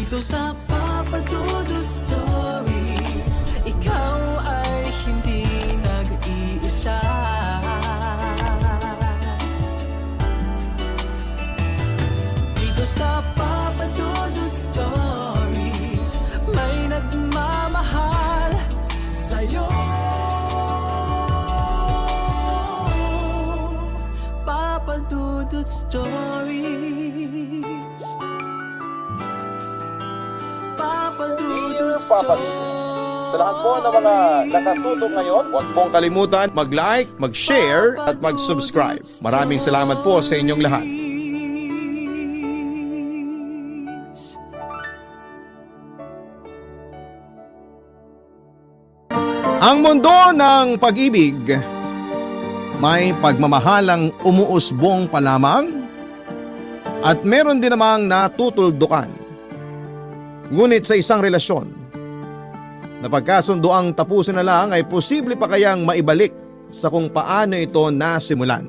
Dito sa Papa Dudut Stories, ikaw ay hindi nag-iisa. Dito sa Papa Dudut Stories, may nagmamahal sa'yo. Papa Dudut Stories, Papa Dudut Papa Dudut. Sa lahat po ng mga nakatutok ngayon, huwag pong kalimutan mag-like, mag-share at mag-subscribe. Maraming salamat po sa inyong lahat. Ang mundo ng pag-ibig, may pagmamahalang umuusbong pa lamang at meron din namang natutuldukan. Ngunit sa isang relasyon, na pagkasundo ang tapusin na lang ay posible pa kayang maibalik sa kung paano ito nasimulan.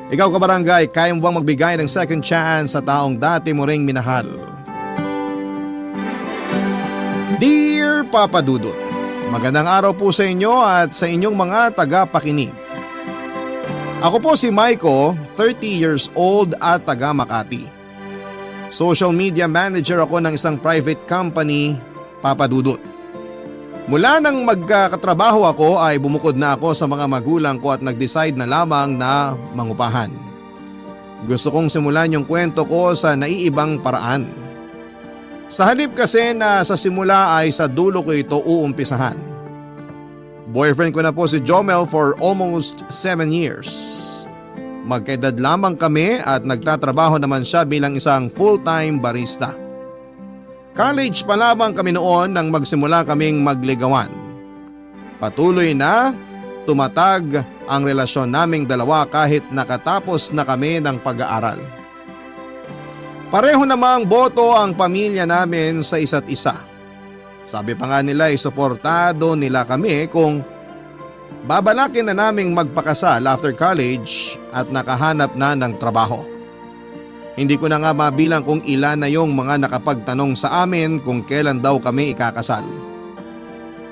Ikaw kabarangay, kaya mo bang magbigay ng second chance sa taong dati mo ring minahal? Dear Papa Dudut, magandang araw po sa inyo at sa inyong mga tagapakinig. Ako po si Maiko, 30 years old at taga Makati. Social media manager ako ng isang private company, Papa Dudut. Mula nang magkakatrabaho ako ay bumukod na ako sa mga magulang ko at nag-decide na lamang na mangupahan. Gusto kong simulan yung kwento ko sa naiibang paraan. Sa halip kasi na sa simula ay sa dulo ko ito uumpisahan. Boyfriend ko na po si Jomel for almost 7 years. Magkaedad lamang kami at nagtatrabaho naman siya bilang isang full-time barista. College pa lamang kami noon nang magsimula kaming magligawan. Patuloy na tumatag ang relasyon naming dalawa kahit nakatapos na kami ng pag-aaral. Pareho namang boto ang pamilya namin sa isa't isa. Sabi pa nga nila ay suportado nila kami kung babalakin na naming magpakasal after college at nakahanap na ng trabaho. Hindi ko na nga mabilang kung ilan na yung mga nakapagtanong sa amin kung kailan daw kami ikakasal.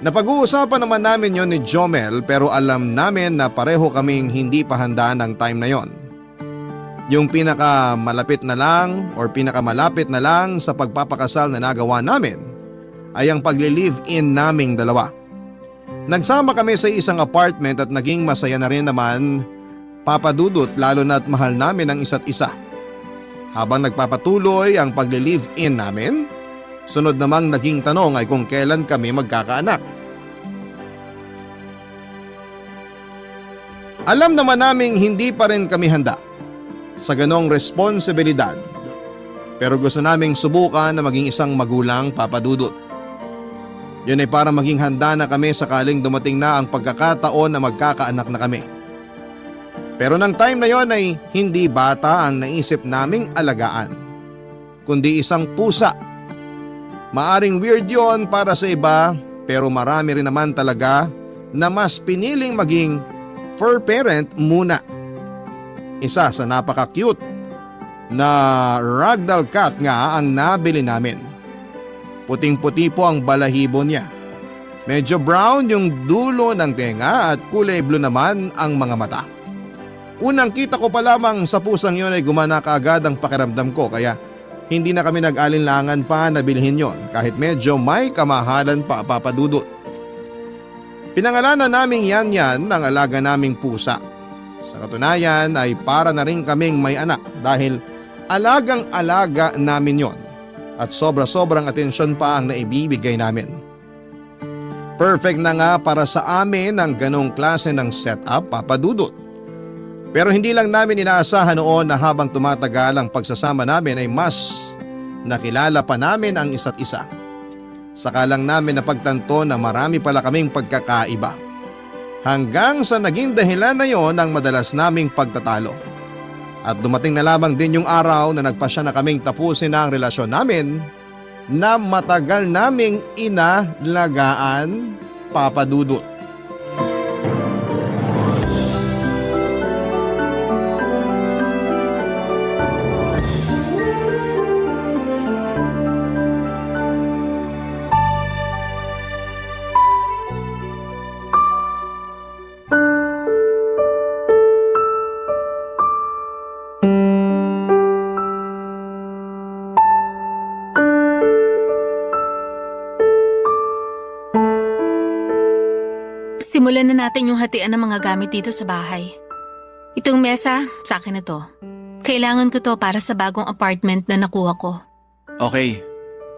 Napag-uusapan naman namin yon ni Jomel pero alam namin na pareho kaming hindi pa handa ng time na yon. Yung pinakamalapit na lang sa pagpapakasal na nagawa namin ay ang pagli-live-in naming dalawa. Nagsama kami sa isang apartment at naging masaya na rin naman, Papa Dudut, lalo na at mahal namin ang isa't isa. Habang nagpapatuloy ang pagli-live-in namin, sunod namang naging tanong ay kung kailan kami magkakaanak. Alam naman naming hindi pa rin kami handa sa ganong responsibilidad, pero gusto naming subukan na maging isang magulang, Papa Dudut. Yun ay para maging handa na kami sakaling dumating na ang pagkakataon na magkakaanak na kami. Pero nang time na yon ay hindi bata ang naisip naming alagaan, kundi isang pusa. Maaring weird yon para sa iba pero marami rin naman talaga na mas piniling maging fur parent muna. Isa sa napaka-cute na ragdoll cat nga ang nabili namin. Puting-puti po ang balahibo niya. Medyo brown yung dulo ng tenga at kulay blue naman ang mga mata. Unang kita ko pa lamang sa pusang yon ay gumana kaagad ang pakiramdam ko kaya hindi na kami nag-alinlangan pa na bilhin yon kahit medyo may kamahalan pa, Papa Dudut. Pinangalanan naming yan ang alaga naming pusa. Sa katunayan ay para na rin kaming may anak dahil alagang-alaga namin yon at sobra-sobrang atensyon pa ang naibibigay namin. Perfect na nga para sa amin ang ganong klase ng setup, Papa Dudut. Pero hindi lang namin inaasahan noon na habang tumatagal ang pagsasama namin ay mas nakilala pa namin ang isa't isa. Saka lang namin napagtanto na marami pala kaming pagkakaiba. Hanggang sa naging dahilan na yon ang madalas naming pagtatalo. At dumating na lamang din yung araw na nagpasya na kaming tapusin na ang relasyon namin na matagal naming inalagaan, Papa Dudut. Simulan na natin yung hatian ng mga gamit dito sa bahay. Itong mesa, sa akin na to. Kailangan ko to para sa bagong apartment na nakuha ko. Okay.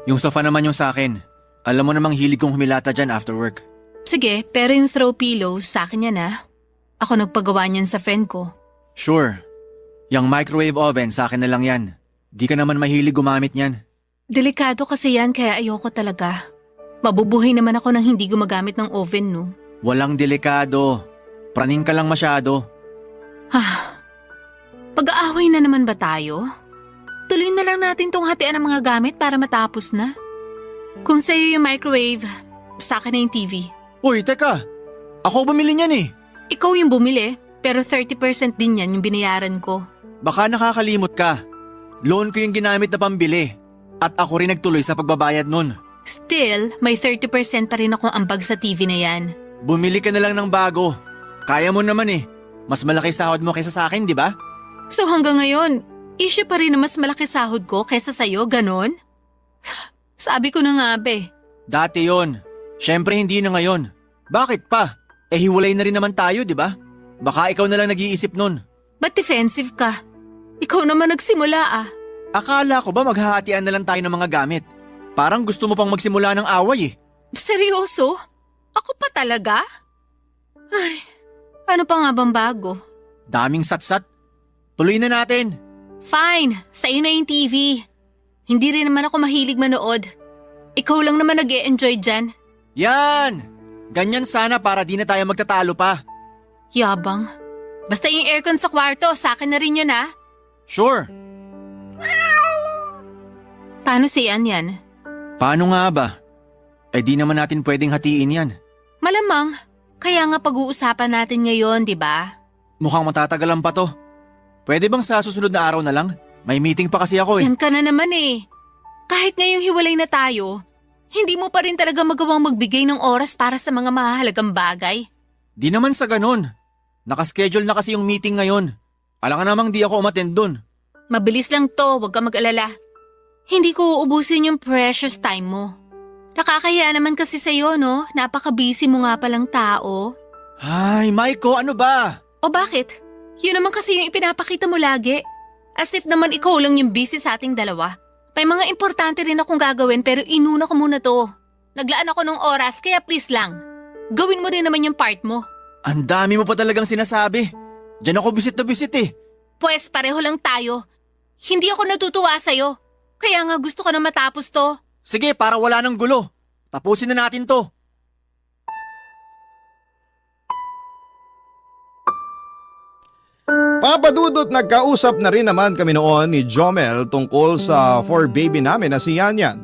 Yung sofa naman yung sa akin. Alam mo namang hilig kong humilata dyan after work. Sige, pero yung throw pillows, sa akin yan ah. Ako nagpagawa niyan sa friend ko. Sure. Yung microwave oven sa akin na lang yan. Di ka naman mahilig gumamit niyan. Delikado kasi yan kaya ayoko talaga. Mabubuhay naman ako nang hindi gumagamit ng oven, no? Walang delikado. Praning ka lang masyado. Pag-aaway na naman ba tayo? Tuloy na lang natin tong hatian ng mga gamit para matapos na. Kung sa'yo yung microwave, sa akin na yung TV. Uy, teka. Ako bumili niyan eh. Ikaw yung bumili, pero 30% din yan yung binayaran ko. Baka nakakalimot ka. Loan ko yung ginamit na pambili. At ako rin nagtuloy sa pagbabayad nun. Still, may 30% pa rin akong ambag sa TV na yan. Bumili ka na lang ng bago. Kaya mo naman eh. Mas malaki sahod mo kaysa sa akin, di ba? So hanggang ngayon, issue pa rin na mas malaki sahod ko kaysa sa'yo, ganon? Sabi ko na nga be. Dati yon. Siyempre hindi na ngayon. Bakit pa? Eh hiwalay na rin naman tayo, di ba? Baka ikaw na lang nag-iisip nun. Ba't defensive ka? Ikaw naman nagsimula ah. Akala ko ba maghahatian na lang tayo ng mga gamit? Parang gusto mo pang magsimula ng away eh. Seryoso? Ako pa talaga? Ay, ano pa nga bang bago? Daming satsat. Tuloy na natin. Fine, sa'yo na yung TV. Hindi rin naman ako mahilig manood. Ikaw lang naman nag-e-enjoy dyan. Yan! Ganyan sana para di na tayo magtatalo pa. Yabang. Basta yung aircon sa kwarto, sa akin na rin yun ah. Sure. Paano si Ian yan? Paano nga ba? Eh di naman natin pwedeng hatiin yan. Malamang. Kaya nga pag-uusapan natin ngayon, di ba? Mukhang matatagalan pa to. Pwede bang sa susunod na araw na lang? May meeting pa kasi ako eh. Yan ka na naman eh. Kahit ngayong hiwalay na tayo, hindi mo pa rin talaga magawang magbigay ng oras para sa mga mahalagang bagay. Di naman sa ganun. Nakaschedule na kasi yung meeting ngayon. Alam ka namang di ako umattend dun. Mabilis lang to, huwag ka mag-alala. Hindi ko uubusin yung precious time mo. Nakakahiya naman kasi sa'yo, no? Napaka-busy mo nga palang tao. Ay, Maiko, ano ba? O bakit? Yun naman kasi yung ipinapakita mo lagi. As if naman ikaw lang yung busy sa ating dalawa. May mga importante rin akong gagawin pero inuna ko muna to. Naglaan ako ng oras kaya please lang. Gawin mo rin naman yung part mo. Ang dami mo pa talagang sinasabi. Diyan ako bisit na bisit eh. Pwes pareho lang tayo. Hindi ako natutuwa sa'yo. Kaya nga gusto ko na matapos to. Sige, para wala ng gulo. Tapusin na natin to. Papa Dudut, nagkausap na rin naman kami noon ni Jomel tungkol sa for baby namin na si Yanyan.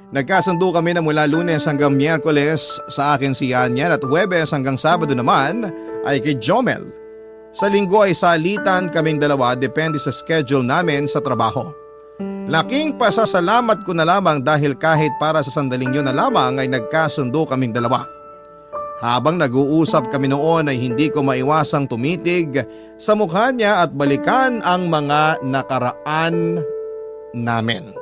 Nagkasundo kami na mula Lunes hanggang Miyerkules sa akin si Yanyan at Huwebes hanggang Sabado naman ay kay Jomel. Sa Linggo ay salitan kaming dalawa depende sa schedule namin sa trabaho. Laking pasasalamat ko na lamang dahil kahit para sa sandaling yun na lamang ay nagkasundo kaming dalawa. Habang nag-uusap kami noon ay hindi ko maiwasang tumitig sa mukha niya at balikan ang mga nakaraan namin.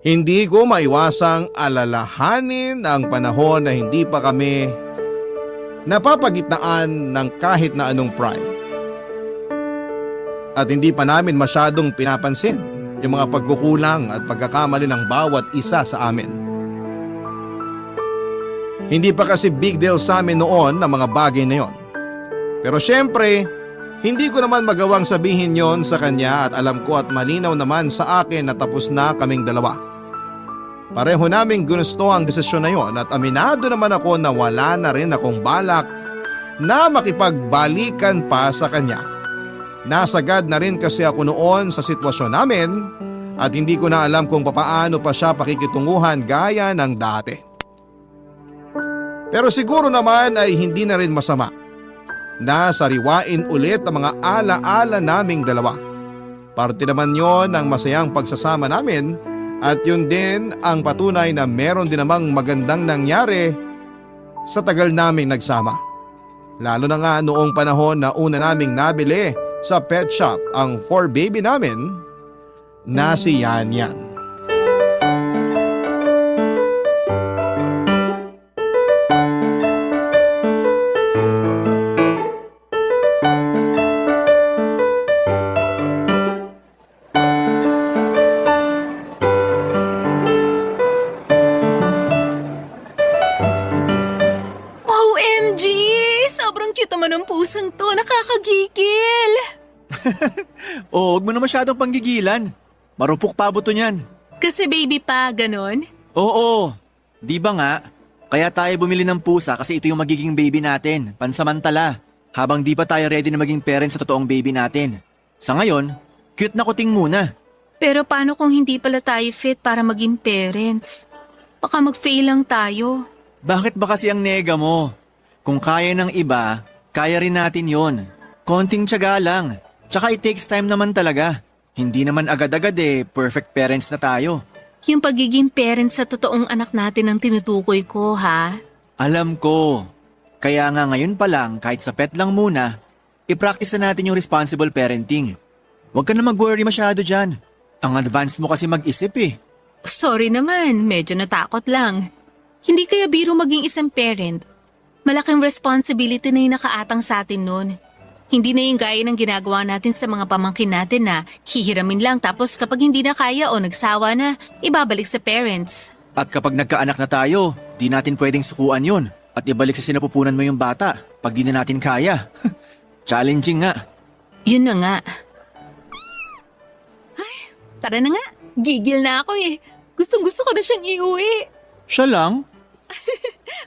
Hindi ko maiwasang alalahanin ang panahon na hindi pa kami napapagitnaan ng kahit na anong pride. At hindi pa namin masyadong pinapansin yung mga pagkukulang at pagkakamali ng bawat isa sa amin. Hindi pa kasi big deal sa amin noon ang mga bagay na yon. Pero syempre, hindi ko naman magawang sabihin yon sa kanya at alam ko at malinaw naman sa akin na tapos na kaming dalawa. Pareho naming gusto ang desisyon na yon at aminado naman ako na wala na rin akong balak na makipagbalikan pa sa kanya. Nasagad na rin kasi ako noon sa sitwasyon namin at hindi ko na alam kung papaano pa siya pakikitunguhan gaya ng dati. Pero siguro naman ay hindi na rin masama na sariwain ulit ang mga ala-ala naming dalawa. Parte naman yon ng masayang pagsasama namin at yun din ang patunay na meron din namang magandang nangyari sa tagal naming nagsama. Lalo na nga noong panahon na una naming nabili sa pet shop ang for baby namin na si Yanyan. ng pusang to, nakakagigil. Oh, huwag mo na masyadong panggigilan. Marupok pa buto niyan. Kasi baby pa, ganon. Oo, di ba nga? Kaya tayo bumili ng pusa kasi ito yung magiging baby natin, pansamantala. Habang di pa tayo ready na maging parents sa totoong baby natin. Sa ngayon, cute na kuting muna. Pero paano kung hindi pala tayo fit para maging parents? Baka mag-fail lang tayo. Bakit ba kasi ang nega mo? Kung kaya ng iba, kaya rin natin yon. Konting tiyaga lang. Tsaka it takes time naman talaga. Hindi naman agad-agad perfect parents na tayo. Yung pagiging parents sa totoong anak natin ang tinutukoy ko, ha? Alam ko. Kaya nga ngayon pa lang, kahit sa pet lang muna, i-practice na natin yung responsible parenting. Huwag ka na mag-worry masyado dyan. Ang advance mo kasi mag-isip Sorry naman, medyo natakot lang. Hindi kaya biro maging isang parent. Malaking responsibility na yung nakaatang sa atin noon. Hindi na yung gaya ng ginagawa natin sa mga pamangkin natin na hihiramin lang tapos kapag hindi na kaya o nagsawa na, ibabalik sa parents. At kapag nagkaanak na tayo, di natin pwedeng sukuan yun at ibalik sa sinapupunan mo yung bata pag di na natin kaya. Challenging nga. Yun na nga. Ay, tara na nga. Gigil na ako Gustong gusto ko na siyang iuwi. Siya lang?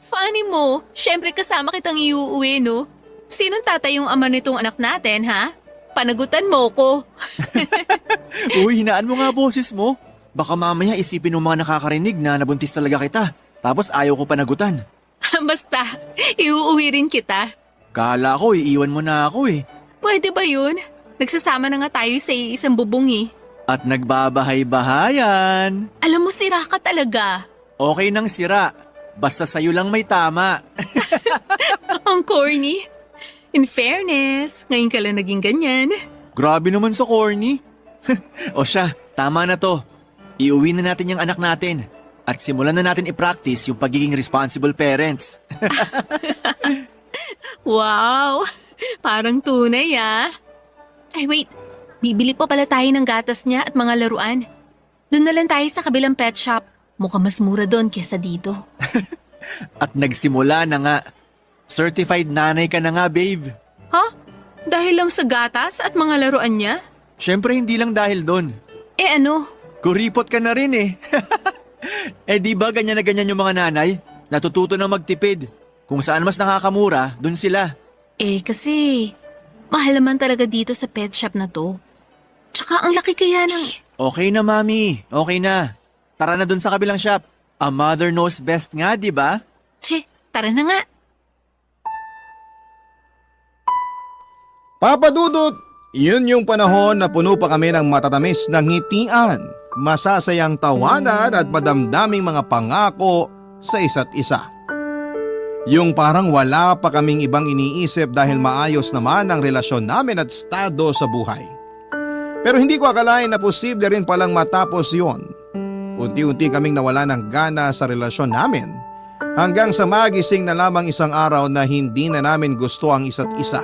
Funny mo, syempre kasama kitang iuuwi, no? Sinong tatay yung ama nitong anak natin, ha? Panagutan mo ko. Uy, hinaan mo nga boses mo. Baka mamaya isipin ng mga nakakarinig na nabuntis talaga kita. Tapos ayaw ko panagutan. Basta, iuuwi rin kita. Kala ko iiwan mo na ako Pwede ba yun? Nagsasama na nga tayo sa isang bubong At nagbabahay-bahayan. Alam mo, sira ka talaga. Okay nang sira. Basta sa'yo lang may tama. Ang corny. In fairness, ngayon ka lang naging ganyan. Grabe naman sa corny. O siya, tama na to. Iuwi na natin yung anak natin. At simulan na natin i-practice yung pagiging responsible parents. Wow, parang tunay Ay wait, bibili pa pala tayo ng gatas niya at mga laruan. Doon na lang tayo sa kabilang pet shop. Mukhang mas mura doon kesa dito. At nagsimula na nga. Certified nanay ka na nga, babe. Ha? Dahil lang sa gatas at mga laruan niya? Siyempre hindi lang dahil doon. Ano? Kuripot ka na rin di ba ganyan na ganyan yung mga nanay? Natututo na magtipid. Kung saan mas nakakamura, dun sila. Kasi mahal naman talaga dito sa pet shop na to. Tsaka ang laki kaya ng… Shh! Okay na, mami. Okay na. Tara na dun sa kabilang shop. A mother knows best nga, di ba? Tara na nga. Papa Dudut, yun yung panahon na puno pa kami ng matatamis na ngitian, masasayang tawanan at madamdaming mga pangako sa isa't isa. Yung parang wala pa kaming ibang iniisip dahil maayos naman ang relasyon namin at estado sa buhay. Pero hindi ko akalain na posible rin palang matapos yon. Unti-unti kaming nawala ng gana sa relasyon namin hanggang sa magising na lamang isang araw na hindi na namin gusto ang isa't isa.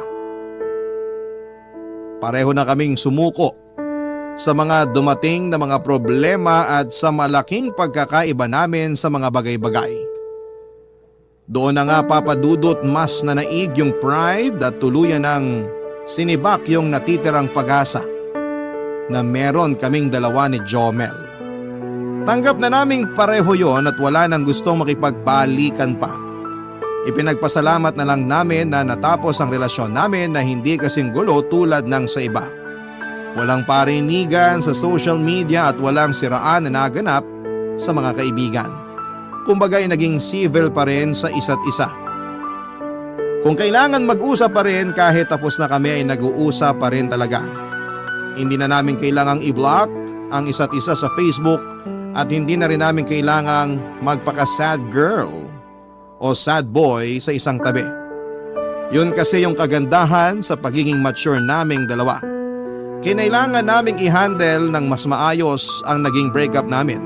Pareho na kaming sumuko sa mga dumating na mga problema at sa malaking pagkakaiba namin sa mga bagay-bagay. Doon na nga Papa Dudut mas nanaig yung pride at tuluyan ng sinibak yung natitirang pag-asa na meron kaming dalawa ni Jomel. Tanggap na naming pareho yon at wala nang gustong makipagbalikan pa. Ipinagpasalamat na lang namin na natapos ang relasyon namin na hindi kasing gulo tulad ng sa iba. Walang parinigan sa social media at walang siraan na naganap sa mga kaibigan. Kumbaga ay naging civil pa rin sa isa't isa. Kung kailangan mag-usap pa rin kahit tapos na kami ay nag-uusap pa rin talaga. Hindi na namin kailangang i-block ang isa't isa sa Facebook at hindi na rin namin kailangang magpaka-sad girl o sad boy sa isang tabi. Yun kasi yung kagandahan sa pagiging mature naming dalawa. Kinailangan naming i-handle ng mas maayos ang naging breakup namin.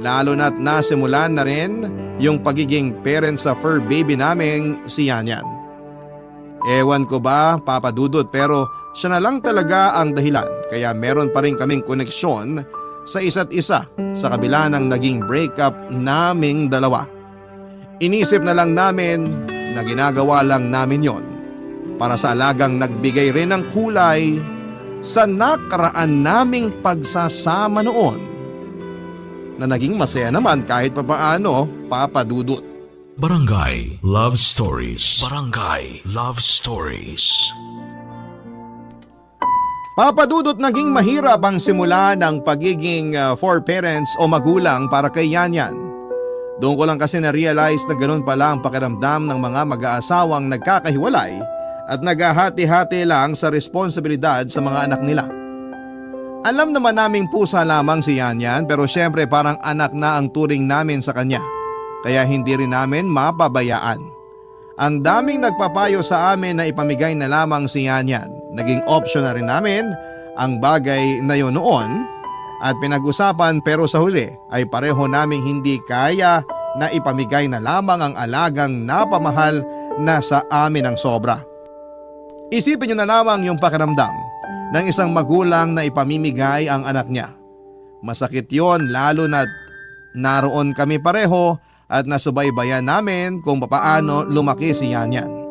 Lalo na't nasimulan na rin yung pagiging parent sa fur baby naming si Yanyan. Ewan ko ba Papa Dudut pero siya na lang talaga ang dahilan kaya meron pa rin kaming koneksyon sa isa't isa sa kabila ng naging breakup naming dalawa. Inisip na lang namin na ginagawa lang namin yon para sa alagang nagbigay rin ng kulay sa nakaraan naming pagsasama noon na naging masaya naman kahit papaano, Papa Dudut. Barangay Love Stories. Barangay Love Stories. Papa Dudut, naging mahirap ang simula ng pagiging for parents o magulang para kay Yanyan. Doon ko lang kasi na-realize na ganun pala ang pakiramdam ng mga mag-aasawang nagkakahiwalay at naghahati-hati lang sa responsibilidad sa mga anak nila. Alam naman naming pusa lamang si Yanyan pero syempre parang anak na ang turing namin sa kanya. Kaya hindi rin namin mapabayaan. Ang daming nagpapayo sa amin na ipamigay na lamang si Yanyan. Naging option na rin namin ang bagay na yun noon at pinag-usapan pero sa huli ay pareho naming hindi kaya na ipamigay na lamang ang alagang napamahal na sa amin ng sobra. Isipin nyo na lamang yung pakiramdam ng isang magulang na ipamimigay ang anak niya. Masakit yon lalo na naroon kami pareho at nasubaybayan namin kung papaano lumaki si Yanyan.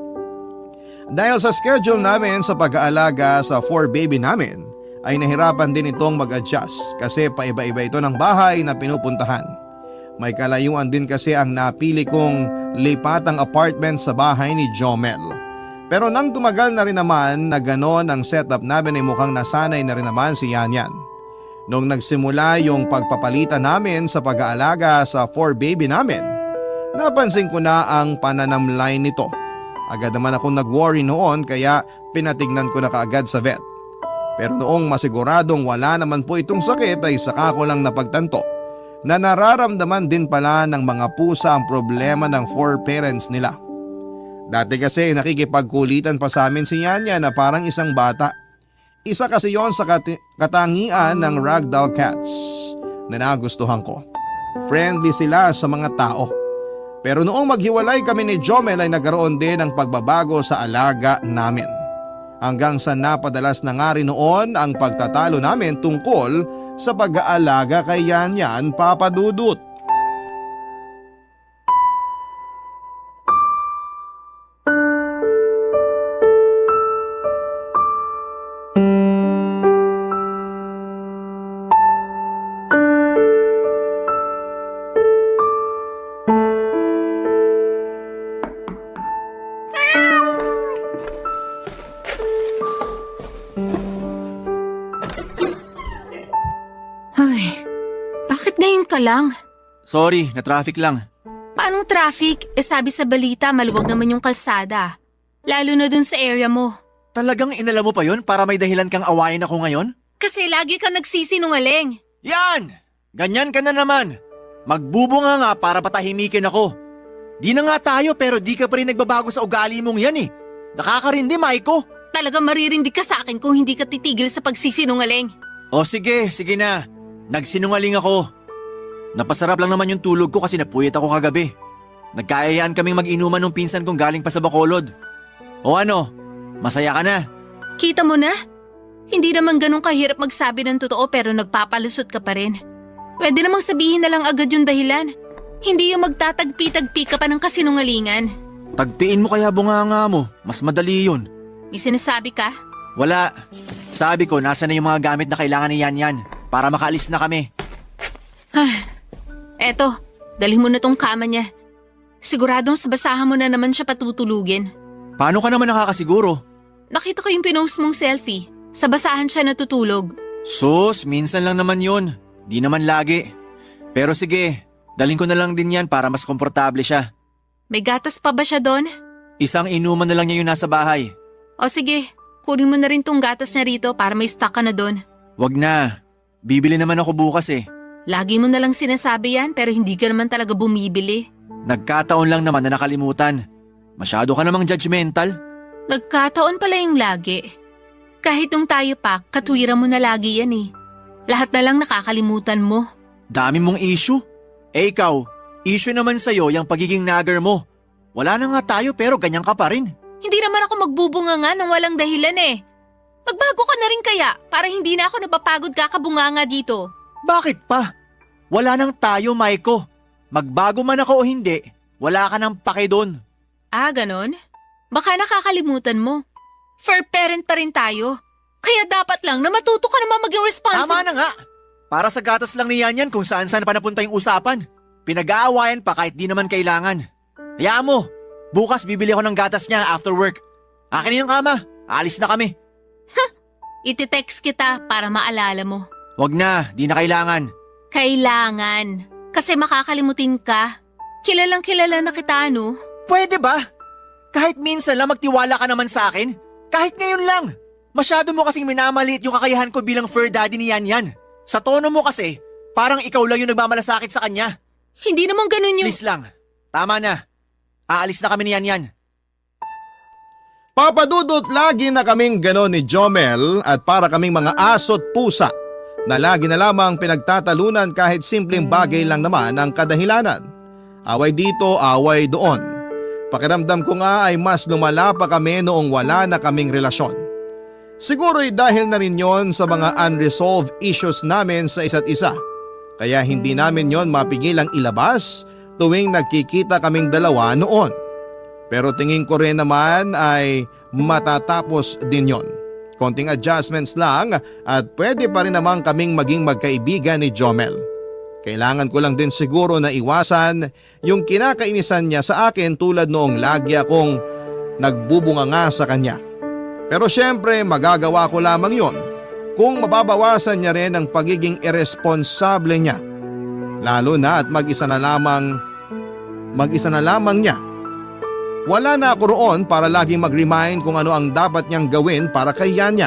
Dahil sa schedule namin sa pag-aalaga sa 4 baby namin, ay nahirapan din itong mag-adjust kasi paiba-iba ito ng bahay na pinupuntahan. May kalayuan din kasi ang napili kong lipatang apartment sa bahay ni Jomel. Pero nang tumagal na rin naman na ganon ang setup namin ay mukhang nasanay na rin naman si Yanyan. Nung nagsimula yung pagpapalitan namin sa pag-aalaga sa 4 baby namin, napansin ko na ang pananamlay nito. Agad naman akong nag-worry noon kaya pinatignan ko na kaagad sa vet. Pero noong masiguradong wala naman po itong sakit ay saka ko lang napagtanto na nararamdaman din pala ng mga pusa ang problema ng 4 parents nila. Dati kasi nakikipagkulitan pa sa amin si Yanya na parang isang bata. Isa kasi yon sa katangian ng ragdoll cats na nagustuhan ko. Friendly sila sa mga tao. Pero noong maghiwalay kami ni Jomel ay nagkaroon din ng pagbabago sa alaga namin. Hanggang sa napadalas na nga rin noon ang pagtatalo namin tungkol sa pag-aalaga kay Yanyan, Papa Dudut. Ay, bakit ngayon ka lang? Sorry, na-traffic lang. Paanong traffic? Sabi sa balita maluwag naman yung kalsada. Lalo na dun sa area mo. Talagang inala mo pa yun para may dahilan kang awayin ako ngayon? Kasi lagi ka nagsisinungaling. Yan! Ganyan ka na naman. Magbubunga nga para patahimikin ako. Di na nga tayo pero di ka pa rin nagbabago sa ugali mong yan eh. Nakakarindi, Maiko. Talagang maririndig ka sa akin kung hindi ka titigil sa pagsisinungaling. O sige na. Nagsinungaling ako. Napasarap lang naman yung tulog ko kasi napuyat ako kagabi. Nagkaayaan kaming mag-inuman nung pinsan kong galing pa sa Bacolod. O ano, masaya ka na? Kita mo na? Hindi naman ganun kahirap magsabi ng totoo pero nagpapalusot ka pa rin. Pwede namang sabihin na lang agad yung dahilan. Hindi yung magtatagpi-tagpi ka pa ng kasinungalingan. Tagpiin mo kaya bunganga mo, mas madali yun. May sinasabi ka? Wala. Sabi ko nasa na yung mga gamit na kailangan ni Yanyan para makaalis na kami. Eto, dalhin mo na tong kama niya. Siguradong sa basahan mo na naman siya patutulugin. Paano ka naman nakakasiguro? Nakita ko yung pinost mong selfie. Sa basahan siya natutulog. Sus, minsan lang naman yun. Di naman lagi. Pero sige, dalhin ko na lang din yan para mas komportable siya. May gatas pa ba siya doon? Isang inuman na lang niya yung nasa bahay. O sige, kunin mo na rin tong gatas niya rito para may stock ka na doon. Wag na. Bibili naman ako bukas eh. Lagi mo na lang sinasabi yan pero hindi ka naman talaga bumibili. Nagkataon lang naman na nakalimutan. Masyado ka namang judgmental. Nagkataon pala yung lagi. Kahit nung tayo pa, katwiran mo na lagi yan eh. Lahat na lang nakakalimutan mo. Dami mong issue. Eh ikaw, issue naman sa'yo yung pagiging nagger mo. Wala na nga tayo pero ganyan ka pa rin. Hindi naman ako magbubunga nga ng walang dahilan eh. Magbago ka na rin kaya para hindi na ako napapagod kakabunganga dito. Bakit pa? Wala nang tayo, Maiko. Magbago man ako o hindi, wala ka nang pake doon. Ah, ganon? Baka nakakalimutan mo. Fur parent pa rin tayo. Kaya dapat lang na matuto ka naman maging responsible. Tama na nga! Para sa gatas lang ni Yan kung saan-saan pa napunta yung usapan. Pinag-aawayan pa kahit di naman kailangan. Hayaan mo, bukas bibili ako ng gatas niya after work. Akin yung kama, alis na kami. Iti-text kita para maalala mo. Wag na, di na kailangan. Kailangan. Kasi makakalimutin ka. Kilalang kilala na kita, no? Pwede ba? Kahit minsan lang magtiwala ka naman sa akin. Kahit ngayon lang. Masyado mo kasing minamaliit yung kakayahan ko bilang fur daddy ni Yan. Sa tono mo kasi, parang ikaw lang yung nagmamalasakit sa kanya. Hindi naman ganun yung... Please lang, tama na. Aalis na kami ni Yan. Papa Dudut, lagi na kaming gano'n ni Jomel at para kaming mga aso't pusa na lagi na lamang pinagtatalunan kahit simpleng bagay lang naman ang kadahilanan. Away dito, away doon. Pakiramdam ko nga ay mas lumala pa kami noong wala na kaming relasyon. Siguro'y dahil na rin yon sa mga unresolved issues namin sa isa't isa. Kaya hindi namin yon mapigilang ilabas tuwing nagkikita kaming dalawa noon. Pero tingin ko rin naman ay matatapos din yon. Konting adjustments lang at pwede pa rin naman kaming maging magkaibigan ni Jomel. Kailangan ko lang din siguro na iwasan yung kinakainisan niya sa akin tulad noong lagi akong nagbubunga nga sa kanya. Pero syempre magagawa ko lamang yon kung mababawasan niya rin ang pagiging irresponsable niya. Lalo na at mag-isa na lamang niya. Wala na ako roon para laging mag-remind kung ano ang dapat niyang gawin para kay Yan.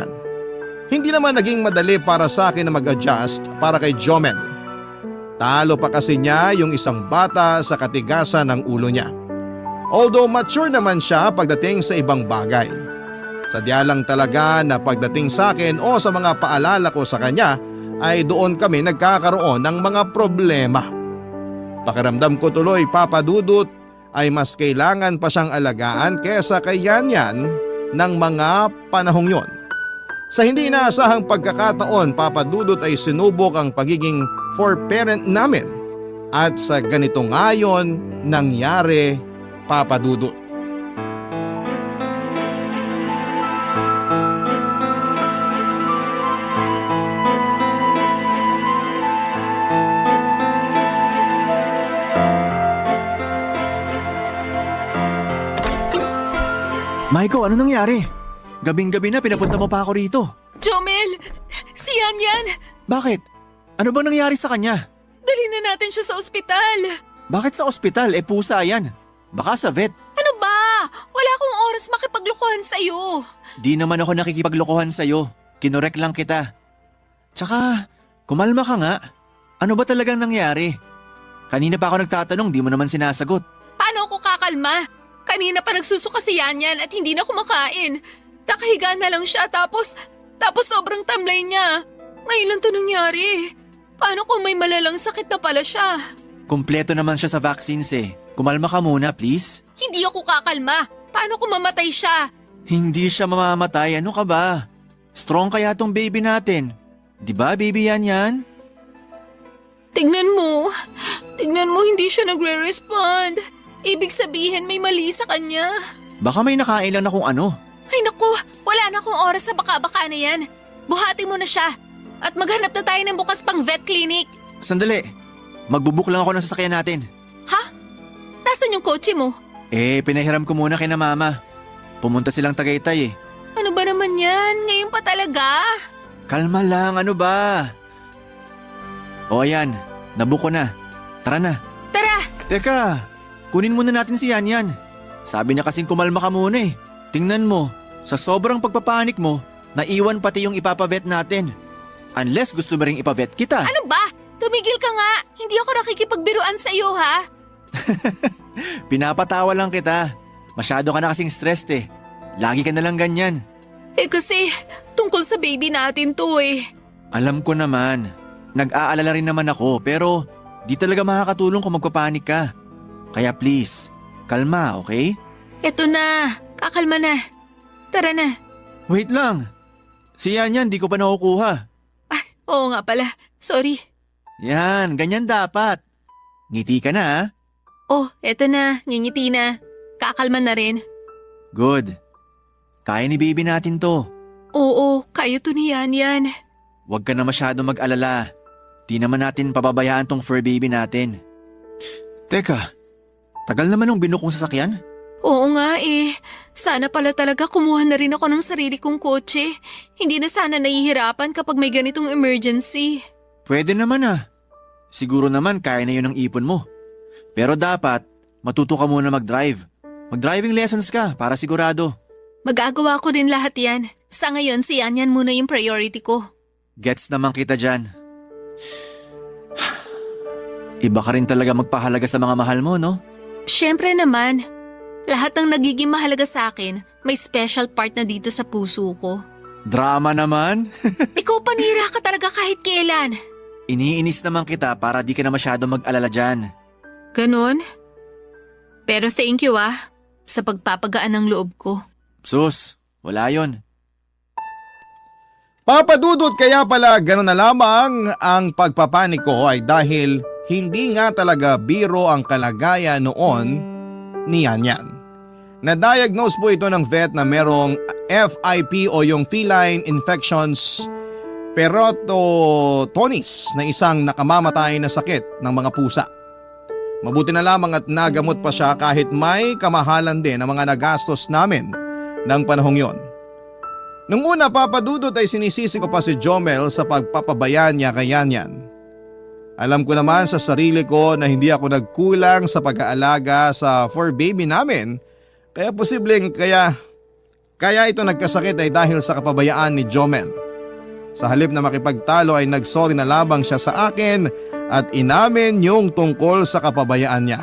Hindi naman naging madali para sa akin na mag-adjust para kay Jomel. Talo pa kasi niya yung isang bata sa katigasan ng ulo niya. Although mature naman siya pagdating sa ibang bagay. Sadya lang talaga na pagdating sa akin o sa mga paalala ko sa kanya ay doon kami nagkakaroon ng mga problema. Pakiramdam ko tuloy, Papa Dudut, ay mas kailangan pa siyang alagaan kesa kay Yan ng mga panahong yon. Sa hindi inaasahang pagkakataon, Papa Dudut, ay sinubok ang pagiging for-parent namin. At sa ganito ngayon nangyari, Papa Dudut. Maiko, ano nangyari? Gabing-gabi na pinapunta mo pa ako rito. Jomel! Si Yan! Bakit? Ano bang nangyari sa kanya? Dali na natin siya sa ospital. Bakit sa ospital? Pusa yan. Baka sa vet. Ano ba? Wala akong oras makipaglokohan sa'yo. Di naman ako nakikipaglokohan sa'yo. Kinorek lang kita. Tsaka, kumalma ka nga. Ano ba talagang nangyari? Kanina pa ako nagtatanong, di mo naman sinasagot. Paano ako kakalma? Kanina pa nagsusuka si Yan at hindi na kumakain. Nakahiga na lang siya tapos sobrang tamlay niya. Ngayon lang ito nangyari. Paano kung may malalang sakit na pala siya? Kumpleto naman siya sa vaccines eh. Kumalma ka muna, please. Hindi ako kakalma. Paano kung mamatay siya? Hindi siya mamamatay. Ano ka ba? Strong kaya tong baby natin. Di ba, baby Yan? Tignan mo. Hindi siya nagre-respond. Ibig sabihin may mali sa kanya. Baka may nakain lang na kung ano. Ay naku, wala na akong oras sa baka-baka na yan. Buhati mo na siya. At maghanap na tayo ng bukas pang vet clinic. Sandali. Magbubuk lang ako ng sasakyan natin. Ha? Nasaan yung kotse mo? Pinahiram ko muna kina mama. Pumunta silang Tagaytay eh. Ano ba naman yan? Ngayon pa talaga? Kalma lang, ano ba? O ayan, nabuko na. Tara na. Tara! Teka, kunin muna natin si Yan. Sabi niya kasing kumalma ka muna eh. Tingnan mo, sa sobrang pagpapanik mo, naiwan pati yung ipapavet natin. Unless gusto mo ring ipavet kita. Ano ba? Tumigil ka nga. Hindi ako nakikipagbiruan sa iyo, ha? Pinapatawa lang kita. Masyado ka na kasing stressed eh. Lagi ka na lang ganyan. Kasi tungkol sa baby natin to eh. Alam ko naman. Nag-aalala rin naman ako pero di talaga makakatulong kung magpapanik ka. Kaya please, kalma, okay? Eto na. Kakalma na. Tara na. Wait lang. Si Yan, di ko pa nakukuha. Oo nga pala. Sorry. Yan, ganyan dapat. Ngiti ka na ha? Oh, eto na. Ngingiti na. Kakalma na rin. Good. Kaya ni baby natin to. Oo, kaya to ni Yan. Huwag ka na masyado mag-alala. Di naman natin pababayaan tong fur baby natin. Teka, tagal naman nung binukong sasakyan? Oo nga eh. Sana pala talaga kumuha na rin ako ng sarili kong kotse. Hindi na sana nahihirapan kapag may ganitong emergency. Pwede naman ah. Siguro naman kaya na yun ang ipon mo. Pero dapat, matuto ka muna mag-drive. Mag-driving lessons ka para sigurado. Magagawa ko din lahat yan. Sa ngayon, si Yan muna yung priority ko. Gets naman kita dyan. Iba ka rin talaga magpahalaga sa mga mahal mo, no? Siyempre naman. Lahat ng nagiging mahalaga sa akin, may special part na dito sa puso ko. Drama naman. Ikaw panira ka talaga kahit kailan. Iniinis naman kita para di ka na masyado mag-alala dyan. Ganon? Pero thank you sa pagpapagaan ng loob ko. Sus, wala yon. Papa Dudut, kaya pala gano'n na lamang ang pagpapanik ko ay dahil hindi nga talaga biro ang kalagayan noon ni Yan. Na-diagnose po ito ng vet na merong FIP o yung feline infections perotonis na isang nakamamatay na sakit ng mga pusa. Mabuti na lamang at nagamot pa siya kahit may kamahalan din ang mga nagastos namin ng panahong yon. Nung una, Papa Dudut, ay sinisisi ko pa si Jomel sa pagpapabayaan niya kay Yan. Alam ko naman sa sarili ko na hindi ako nagkulang sa pag-aalaga sa fur baby namin, kaya posibleng kaya ito nagkasakit ay dahil sa kapabayaan ni Jomel. Sa halip na makipagtalo ay nagsorry na lamang siya sa akin at inamin yung tungkol sa kapabayaan niya.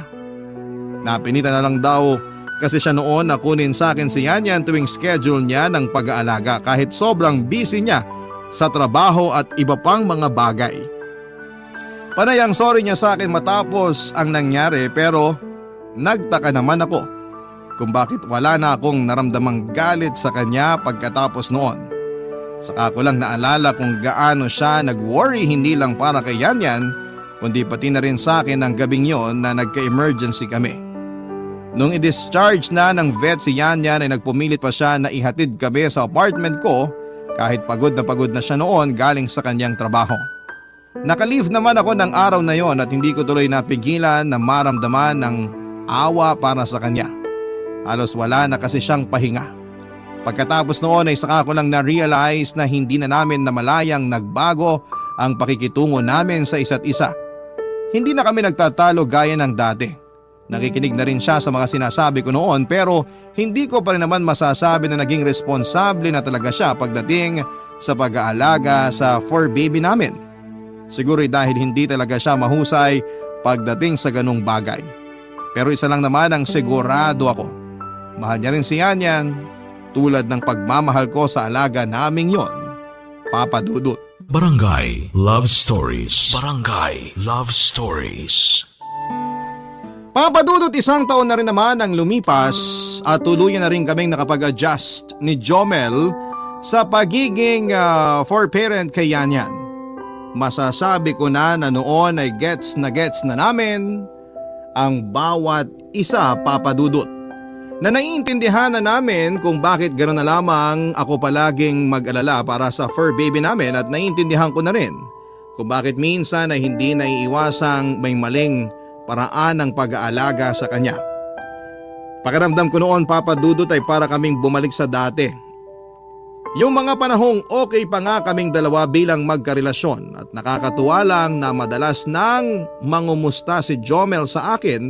Napinitan na lang daw kasi siya noon na kunin sa akin si Yan tuwing schedule niya ng pag-aalaga kahit sobrang busy niya sa trabaho at iba pang mga bagay. Panayang sorry niya sa akin matapos ang nangyari pero nagtaka naman ako kung bakit wala na akong naramdamang galit sa kanya pagkatapos noon. Saka ko lang naalala kung gaano siya nag-worry hindi lang para kay Yan kundi pati na rin sa akin ng gabing yon na nagka-emergency kami. Nung i-discharge na ng vet si Yan ay nagpumilit pa siya na ihatid kami sa apartment ko kahit pagod na siya noon galing sa kanyang trabaho. Naka-leave naman ako ng araw na yon at hindi ko tuloy napigilan na maramdaman ng awa para sa kanya. Halos wala na kasi siyang pahinga. Pagkatapos noon ay saka ko lang na-realize na hindi na namin namalayang nagbago ang pakikitungo namin sa isa't isa. Hindi na kami nagtatalo gaya ng dati. Nakikinig na rin siya sa mga sinasabi ko noon pero hindi ko pa rin naman masasabi na naging responsable na talaga siya pagdating sa pag-aalaga sa fur baby namin. Siguro dahil hindi talaga siya mahusay pagdating sa ganung bagay. Pero isa lang naman ang sigurado ako. Mahal niya rin si Yan tulad ng pagmamahal ko sa alaga naming yon, Papa Dudut. Barangay Love Stories. Barangay Love Stories. Papa Dudut, isang taon na rin naman ang lumipas at tuluyan na rin kaming nakapag-adjust ni Jomel sa pagiging for-parent kay Yan. Masasabi ko na noon ay gets na namin ang bawat isa, Papa Dudut. Na naiintindihan na namin kung bakit gano'n na lamang ako palaging mag-alala para sa fur baby namin at naiintindihan ko na rin kung bakit minsan ay hindi naiiwasang may maling paraan ng pag-aalaga sa kanya. Pakiramdam ko noon, Papa Dudut, ay para kaming bumalik sa dati. Yung mga panahong okay pa nga kaming dalawa bilang magkarelasyon at nakakatuwa lang na madalas nang mangumusta si Jomel sa akin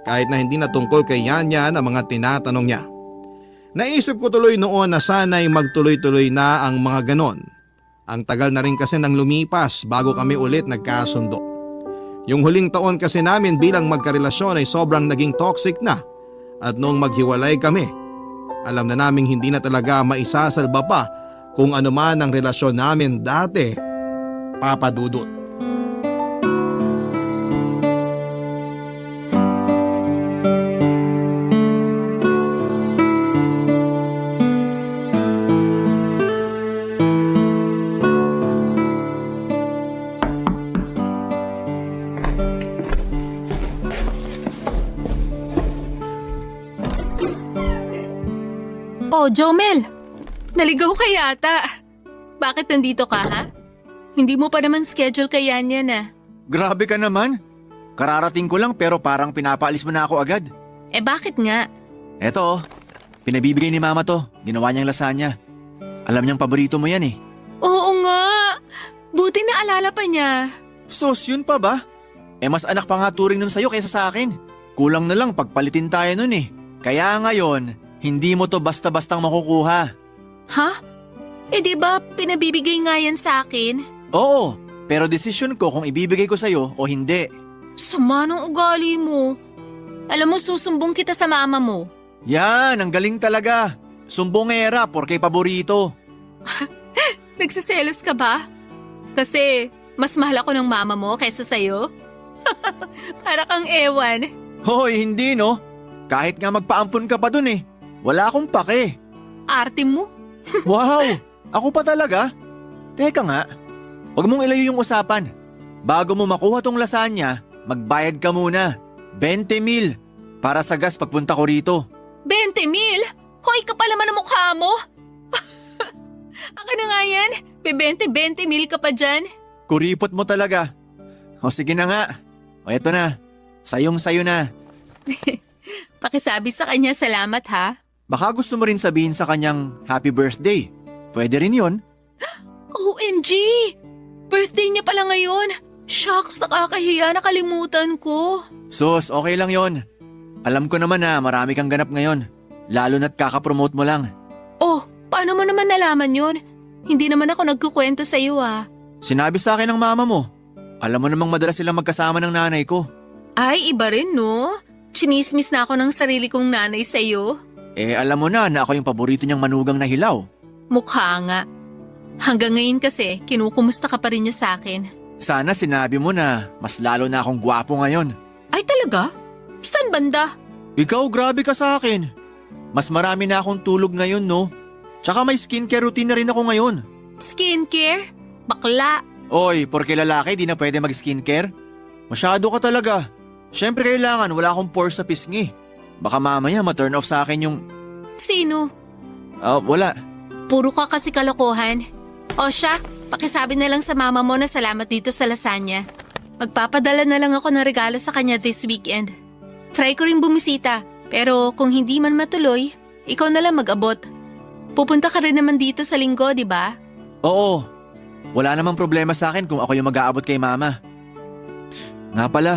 kahit na hindi na tungkol kay Yan ang mga tinatanong niya. Naisip ko tuloy noon na sana'y magtuloy-tuloy na ang mga ganon. Ang tagal na rin kasi nang lumipas bago kami ulit nagkasundo. Yung huling taon kasi namin bilang magkarelasyon ay sobrang naging toxic na at noong maghiwalay kami, alam na naming hindi na talaga maisasalba pa kung ano man ang relasyon namin dati, Papa Dudut. Oh, Jomel, Naligaw ka yata. Bakit nandito ka, ha? Hindi mo pa naman schedule kay Yan ah. Grabe ka naman. Kararating ko lang pero parang pinapaalis mo na ako agad. Eh bakit nga? Eto, pinabibigay ni mama to. Ginawa niyang lasagna. Alam niyang paborito mo yan eh. Oo nga. Buti na alala pa niya. Sus, yun pa ba? Eh mas anak pa nga turing nun sa'yo kaysa sa akin. Kulang na lang pagpalitin tayo nun eh. Kaya ngayon, hindi mo to basta-bastang makukuha. Ha? Eh di ba pinabibigay nga yan sa akin? Oo, pero desisyon ko kung ibibigay ko sa'yo o hindi. Sama ng ugali mo. Alam mo, susumbong kita sa mama mo. Yan, ang galing talaga. Sumbongera porke paborito. Nagsiselos ka ba? Kasi mas mahal ako ng mama mo kaysa sa'yo? Para kang ewan. Hoy, hindi no. Kahit nga magpaampon ka pa dun eh. Wala akong pake. Arte mo. Wow, ako pa talaga? Teka nga, huwag mong ilayo yung usapan. Bago mo makuha tong lasagna, magbayad ka muna. 20,000 para sa gas pagpunta ko rito. 20,000? Hoy, kapal naman ang mukha mo. Akin na nga yan. 20,000 ka pa dyan. Kuripot mo talaga. O sige na nga. O eto na, sayong-sayo na. Pakisabi sa kanya salamat ha. Baka gusto mo rin sabihin sa kanyang happy birthday. Pwede rin yun. OMG! Birthday niya pala ngayon. Shucks, nakakahiya, nakalimutan ko. Sus, okay lang yon. Alam ko naman na marami kang ganap ngayon. Lalo na't kakapromote mo lang. Oh, paano mo naman nalaman yun? Hindi naman ako nagkukwento sa iyo ah. Sinabi sa akin ng mama mo. Alam mo namang madalas silang magkasama ng nanay ko. Ay, iba rin no? Chinismis na ako ng sarili kong nanay sa iyo. Eh alam mo na ako yung paborito niyang manugang na hilaw. Mukha nga. Hanggang ngayon kasi, kinukumusta ka pa rin niya sa akin. Sana sinabi mo na mas lalo na akong gwapo ngayon. Ay talaga? Saan banda? Ikaw grabe ka sa akin. Mas marami na akong tulog ngayon no. Tsaka may skincare routine na rin ako ngayon. Skincare? Bakla. Oy, porke lalaki di na pwede mag-skincare? Masyado ka talaga. Siyempre kailangan wala akong pores sa pisngi. Baka mamaya ma-turn off sa akin yung… Sino? Wala. Puro ka kasi kalokohan. O siya, pakisabi na lang sa mama mo na salamat dito sa lasagna. Magpapadala na lang ako ng regalo sa kanya this weekend. Try ko rin bumisita, pero kung hindi man matuloy, ikaw na lang mag-abot. Pupunta ka rin naman dito sa linggo, di ba? Oo. Wala namang problema sa akin kung ako yung mag-aabot kay mama. Nga pala,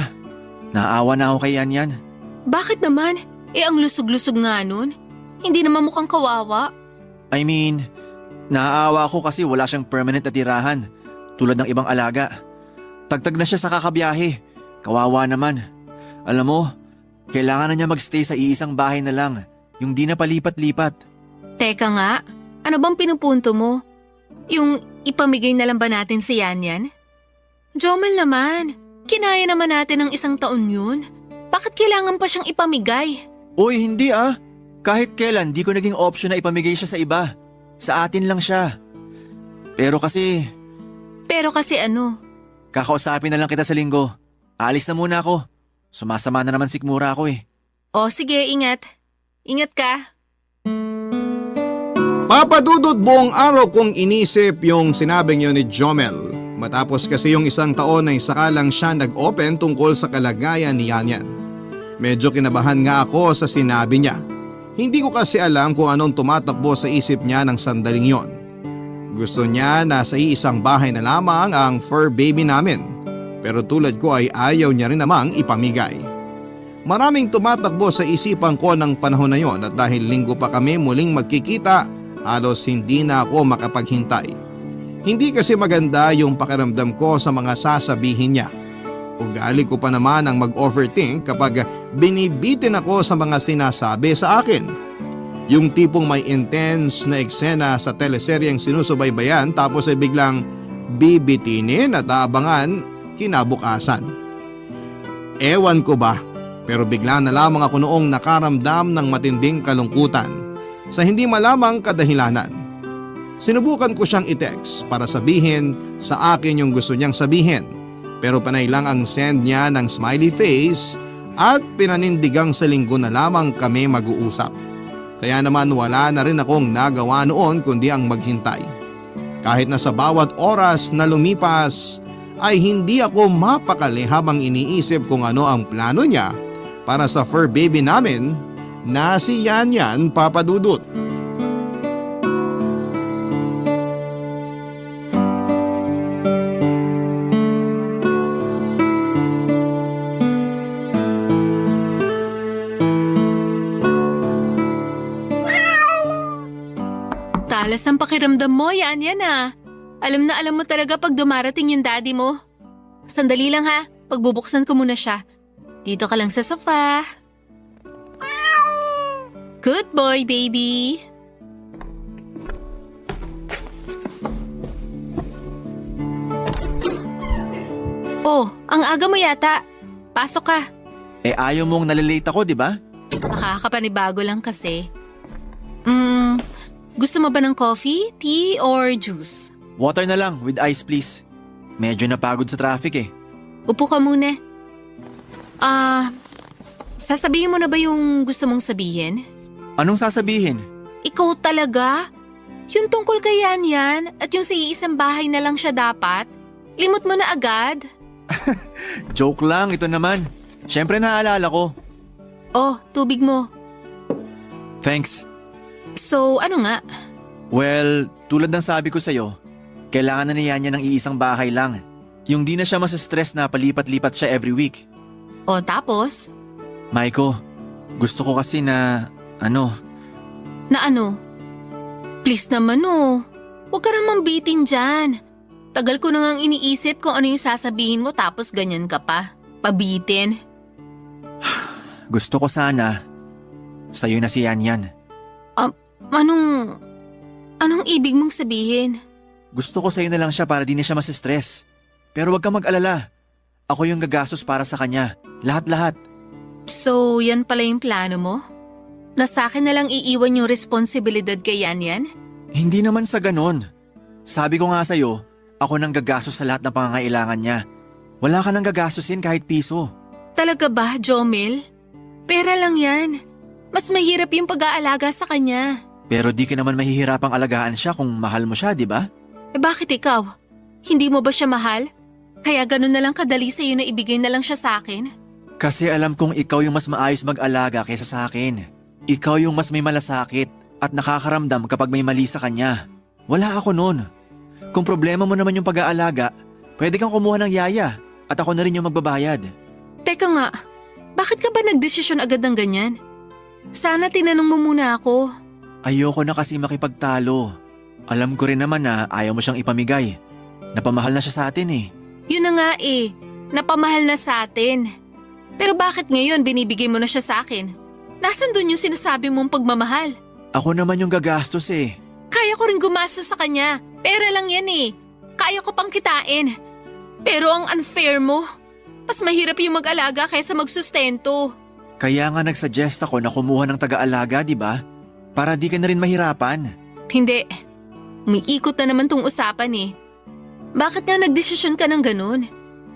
naawa na ako kay Yan. Bakit naman? Eh ang lusog-lusog nga nun. Hindi naman mukhang kawawa. I mean, naaawa ako kasi wala siyang permanent na tirahan, tulad ng ibang alaga. Tagtag na siya sa kakabiyahe. Kawawa naman. Alam mo, kailangan na niya magstay sa iisang bahay na lang, yung di na palipat-lipat. Teka nga, ano bang pinupunto mo? Yung ipamigay na lang ba natin si Yan? Jomel naman, kinaya naman natin ng 1 taon yun. Bakit kailangan pa siyang ipamigay? Uy, hindi ah. Kahit kailan di ko naging option na ipamigay siya sa iba. Sa atin lang siya. Pero kasi ano? kakausapin na lang kita sa linggo. Alis na muna ako. Sumasama na naman sikmura ako eh. O sige, ingat. Ingat ka. Papadudot buong araw kong inisip yung sinabing yun ni Jomel. Matapos kasi yung 1 taon ay saka lang siya nag-open tungkol sa kalagayan ni Yan. Medyo kinabahan nga ako sa sinabi niya. Hindi ko kasi alam kung anong tumatakbo sa isip niya ng sandaling yon. Gusto niya na sa iisang bahay na lamang ang fur baby namin. Pero tulad ko ay ayaw niya rin namang ipamigay. Maraming tumatakbo sa isipan ko ng panahon na yon at dahil linggo pa kami muling magkikita, halos hindi na ako makapaghintay. Hindi kasi maganda yung pakiramdam ko sa mga sasabihin niya. Ugali ko pa naman ang mag-overthink kapag binibitin ako sa mga sinasabi sa akin. Yung tipong may intense na eksena sa teleseryeng sinusubaybayan tapos ay biglang bibitinin at aabangan kinabukasan. Ewan ko ba, pero bigla na lamang ako noong nakaramdam ng matinding kalungkutan sa hindi malamang kadahilanan. Sinubukan ko siyang i-text para sabihin sa akin yung gusto niyang sabihin. Pero panay lang ang send niya ng smiley face at pinanindigang sa linggo na lamang kami mag-uusap. Kaya naman wala na rin akong nagawa noon kundi ang maghintay. Kahit na sa bawat oras na lumipas ay hindi ako mapakali habang iniisip kung ano ang plano niya para sa fur baby namin na si Yan Yan Papa Dudut. Talas ang pakiramdam mo, Yan Yan ah. Alam na alam mo talaga pag dumarating yung daddy mo. Sandali lang ha, pagbubuksan ko muna siya. Dito ka lang sa sofa. Good boy, baby. Oh, ang aga mo yata. Pasok ka. Ayaw mong nalilate ako, di ba? Nakakapanibago lang kasi. Gusto mo ba ng coffee, tea, or juice? Water na lang with ice please. Medyo napagod sa traffic eh. Upo ka muna. Sasabihin mo na ba yung gusto mong sabihin? Anong sasabihin? Ikaw talaga? Yung tungkol kay Yan Yan at yung sa iisang bahay na lang siya dapat? Limot mo na agad? Joke lang, ito naman. Siyempre naalala ko. Oh, tubig mo. Thanks. So, ano nga? Well, tulad ng sabi ko sa'yo, kailangan na niya ng iisang bahay lang. Yung di na siya masa-stress na palipat-lipat siya every week. O tapos? Maiko, gusto ko kasi na, Na ano? Please naman oh. Huwag ka namang bitin dyan. Tagal ko na ngang iniisip kung ano yung sasabihin mo tapos ganyan ka pa. Pabitin. gusto ko sana sa'yo na si Yan Yan. Anong ibig mong sabihin? Gusto ko sa'yo na lang siya para di na siya masistress. Pero wag kang mag-alala. Ako yung gagastos para sa kanya. Lahat-lahat. So, yan pala yung plano mo? Na sa akin na lang iiwan yung responsibilidad kay Yan Yan? Hindi naman sa ganon. Sabi ko nga sa'yo, ako nang gagastos sa lahat ng pangangailangan niya. Wala ka nang gagastusin kahit piso. Talaga ba, Jomel? Pera lang yan. Mas mahirap yung pag-aalaga sa kanya. Pero di ka naman mahihirapang alagaan siya kung mahal mo siya, di ba? Bakit ikaw? Hindi mo ba siya mahal? Kaya ganun na lang kadali sa'yo na ibigay na lang siya sa akin? Kasi alam kong ikaw yung mas maayos mag-alaga kaysa sa akin. Ikaw yung mas may malasakit at nakakaramdam kapag may mali sa kanya. Wala ako nun. Kung problema mo naman yung pag-aalaga, pwede kang kumuha ng yaya at ako na rin yung magbabayad. Teka nga, bakit ka ba nagdesisyon agad ng ganyan? Sana tinanong mo muna ako. Ayoko na kasi makipagtalo. Alam ko rin naman na ayaw mo siyang ipamigay. Napamahal na siya sa atin eh. Yun na nga eh, napamahal na sa atin. Pero bakit ngayon binibigay mo na siya sa akin? Nasaan dun yung sinasabi mong pagmamahal? Ako naman yung gagastos eh. Kaya ko rin gumastos sa kanya. Pera lang yan eh. Kaya ko pang kitain. Pero ang unfair mo. Mas mahirap yung mag-alaga kaysa magsustento. Kaya nga nagsuggest ako na kumuha ng taga-alaga, di ba? Para di ka na rin mahirapan. Hindi. Umiikot na naman tong usapan eh. Bakit nga nagdesisyon ka ng ganun?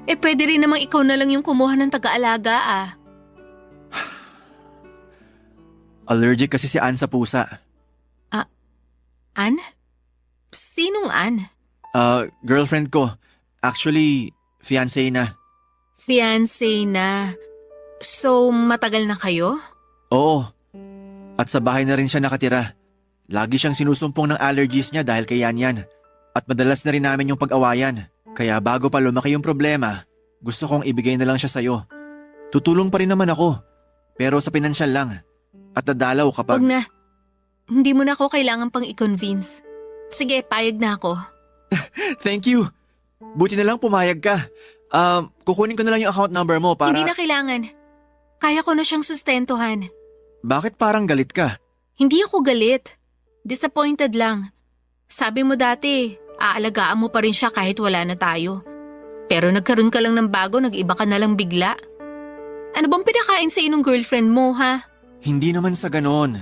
Pwede rin namang ikaw na lang yung kumuha ng taga-alaga ah. Allergic kasi si Ann sa pusa. Ann? Sinong Ann? Girlfriend ko. Actually, fiancé na. Fiancé na. So, matagal na kayo? Oo. At sa bahay na rin siya nakatira. Lagi siyang sinusumpong ng allergies niya dahil kay Yan Yan. At madalas na rin namin yung pag-awayan. Kaya bago pa lumaki yung problema, gusto kong ibigay na lang siya sa'yo. Tutulong pa rin naman ako. Pero sa pinansyal lang. At dadalaw kapag… Huwag na. Hindi mo na ako kailangan pang i-convince. Sige, payag na ako. Thank you. Buti na lang pumayag ka. Kukunin ko na lang yung account number mo para… Hindi na kailangan. Kaya ko na siyang sustentuhan. Bakit parang galit ka? Hindi ako galit. Disappointed lang. Sabi mo dati, aalagaan mo pa rin siya kahit wala na tayo. Pero nagkaroon ka lang ng bago, nag-iba ka na lang bigla. Ano bang pinakain sa inong girlfriend mo, ha? Hindi naman sa ganon.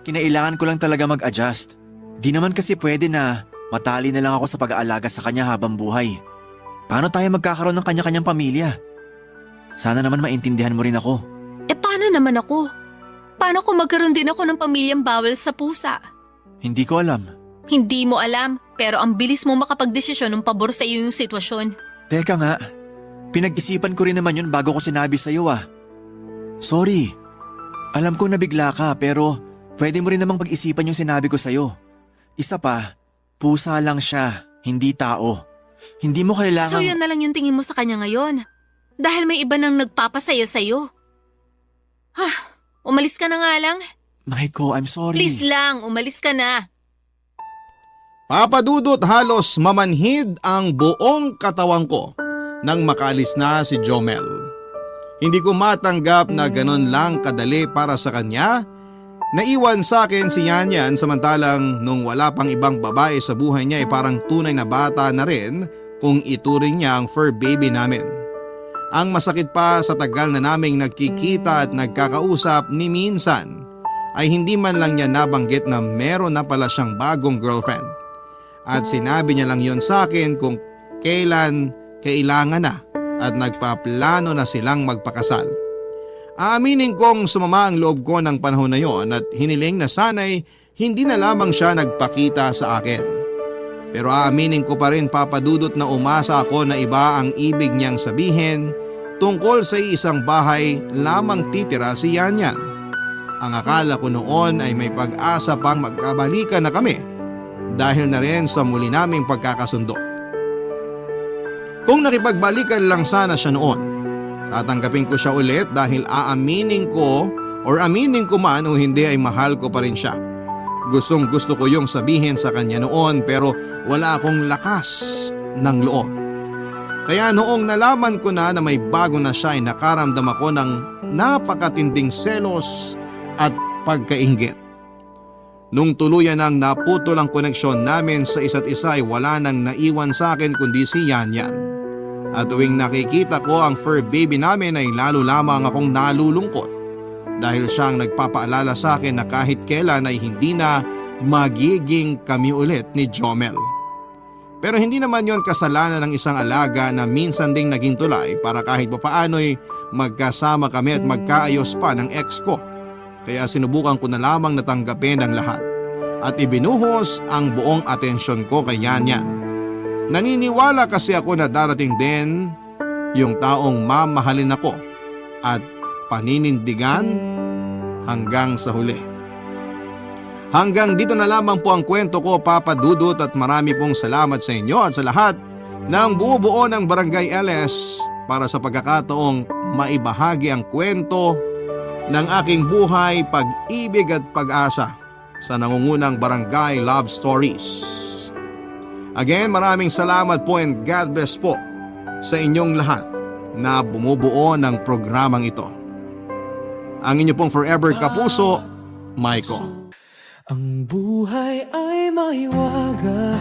Kinailangan ko lang talaga mag-adjust. Di naman kasi pwede na matali na lang ako sa pag-aalaga sa kanya habang buhay. Paano tayo magkakaroon ng kanya-kanyang pamilya? Sana naman maintindihan mo rin ako. Paano naman ako? Paano kung magkaroon din ako ng pamilyang bawal sa pusa? Hindi ko alam. Hindi mo alam, pero ang bilis mo makapagdesisyon ng pabor sa iyo yung sitwasyon. Teka nga, pinag-isipan ko rin naman yun bago ko sinabi sa'yo ah. Sorry. Alam ko nabigla ka pero pwede mo rin namang pag-isipan yung sinabi ko sa'yo. Isa pa, pusa lang siya, hindi tao. Hindi mo kailangan… So yun na lang yung tingin mo sa kanya ngayon. Dahil may iba nang nagpapasaya sa'yo. Umalis ka na nga lang. Maiko, I'm sorry. Please lang, umalis ka na. Papa Dudut, halos mamanhid ang buong katawan ko nang makaalis na si Jomel. Hindi ko matanggap na ganun lang kadali para sa kanya. Naiwan sa akin si Yanyan samantalang nung wala pang ibang babae sa buhay niya ay parang tunay na bata na rin kung ituring niya ang fur baby namin. Ang masakit pa sa tagal na naming nagkikita at nagkakausap ni minsan ay hindi man lang niya nabanggit na meron na pala siyang bagong girlfriend. At sinabi niya lang yon sa akin kung kailan kailangan na at nagpaplano na silang magpakasal. Aaminin kong sumama ang loob ko ng panahon na yon at hiniling na sana'y hindi na lamang siya nagpakita sa akin. Pero aaminin ko pa rin, Papa Dudut, na umasa ako na iba ang ibig niyang sabihin tungkol sa isang bahay lamang titira si Yanyan. Ang akala ko noon ay may pag-asa pang magkabalikan na kami dahil na rin sa muli naming pagkakasundo. Kung nakipagbalikan lang sana siya noon, tatanggapin ko siya ulit dahil aminin ko man o hindi ay mahal ko pa rin siya. Gustong gusto ko yung sabihin sa kanya noon pero wala akong lakas ng loob. Kaya noong nalaman ko na may bago na siya ay nakaramdam ako ng napakatinding selos at pagkainggit. Nung tuluyan nang naputol ang koneksyon namin sa isa't isa ay wala nang naiwan sa akin kundi si Yanyan. At tuwing nakikita ko ang fur baby namin ay lalo lamang akong nalulungkot dahil siyang nagpapaalala sa akin na kahit kailan ay hindi na magiging kami ulit ni Jomel. Pero hindi naman yon kasalanan ng isang alaga na minsan ding naging tulay para kahit papaano'y magkasama kami at magkaayos pa ng ex ko. Kaya sinubukan ko na lamang natanggapin ang lahat at ibinuhos ang buong atensyon ko kay Yanyan. Naniniwala kasi ako na darating din yung taong mamahalin ako at paninindigan hanggang sa huli. Hanggang dito na lamang po ang kwento ko, Papa Dudut, at marami pong salamat sa inyo at sa lahat ng buo-buo ng Barangay LS para sa pagkakataong maibahagi ang kwento ng aking buhay, pag-ibig at pag-asa sa nangungunang Barangay Love Stories. Again, maraming salamat po and God bless po sa inyong lahat na bumubuo ng programang ito. Ang inyo pong forever kapuso, Maiko. Ang buhay ay maiwaga,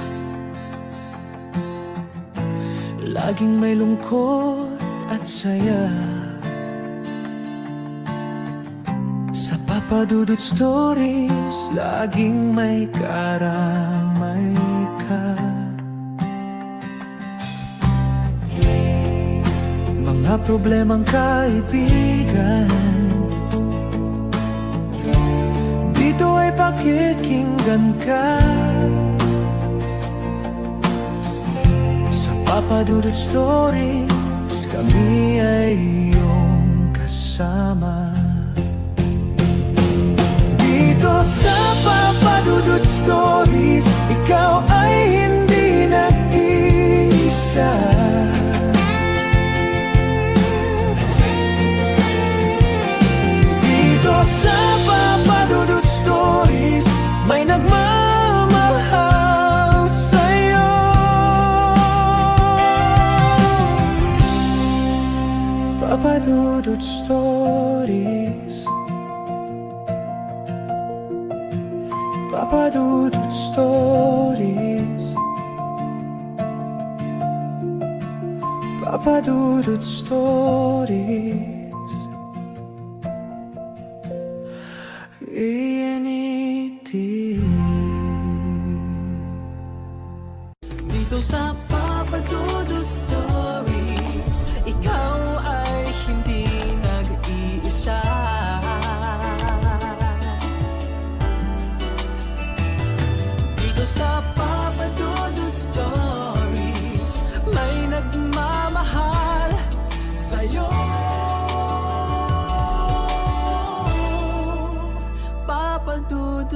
laging may lungkot at saya. Sa Papa Dudut Stories, laging may karamay ka. Mga problemang kaibigan, dito ay pakikinggan ka. Sa Papa Dudut Stories, kami ay iyong kasama. Dito sa Papa Dudut Stories, ikaw ay hindi nag-iisa. Dito sa Papa Dudut Stories, may nagmamahal sa'yo. Papa Dudut Stories, Papa Dudut Stories, Papa Dudut Stories. Dito sa Papa Dudut Stories, ikaw ay hindi nag-iisa.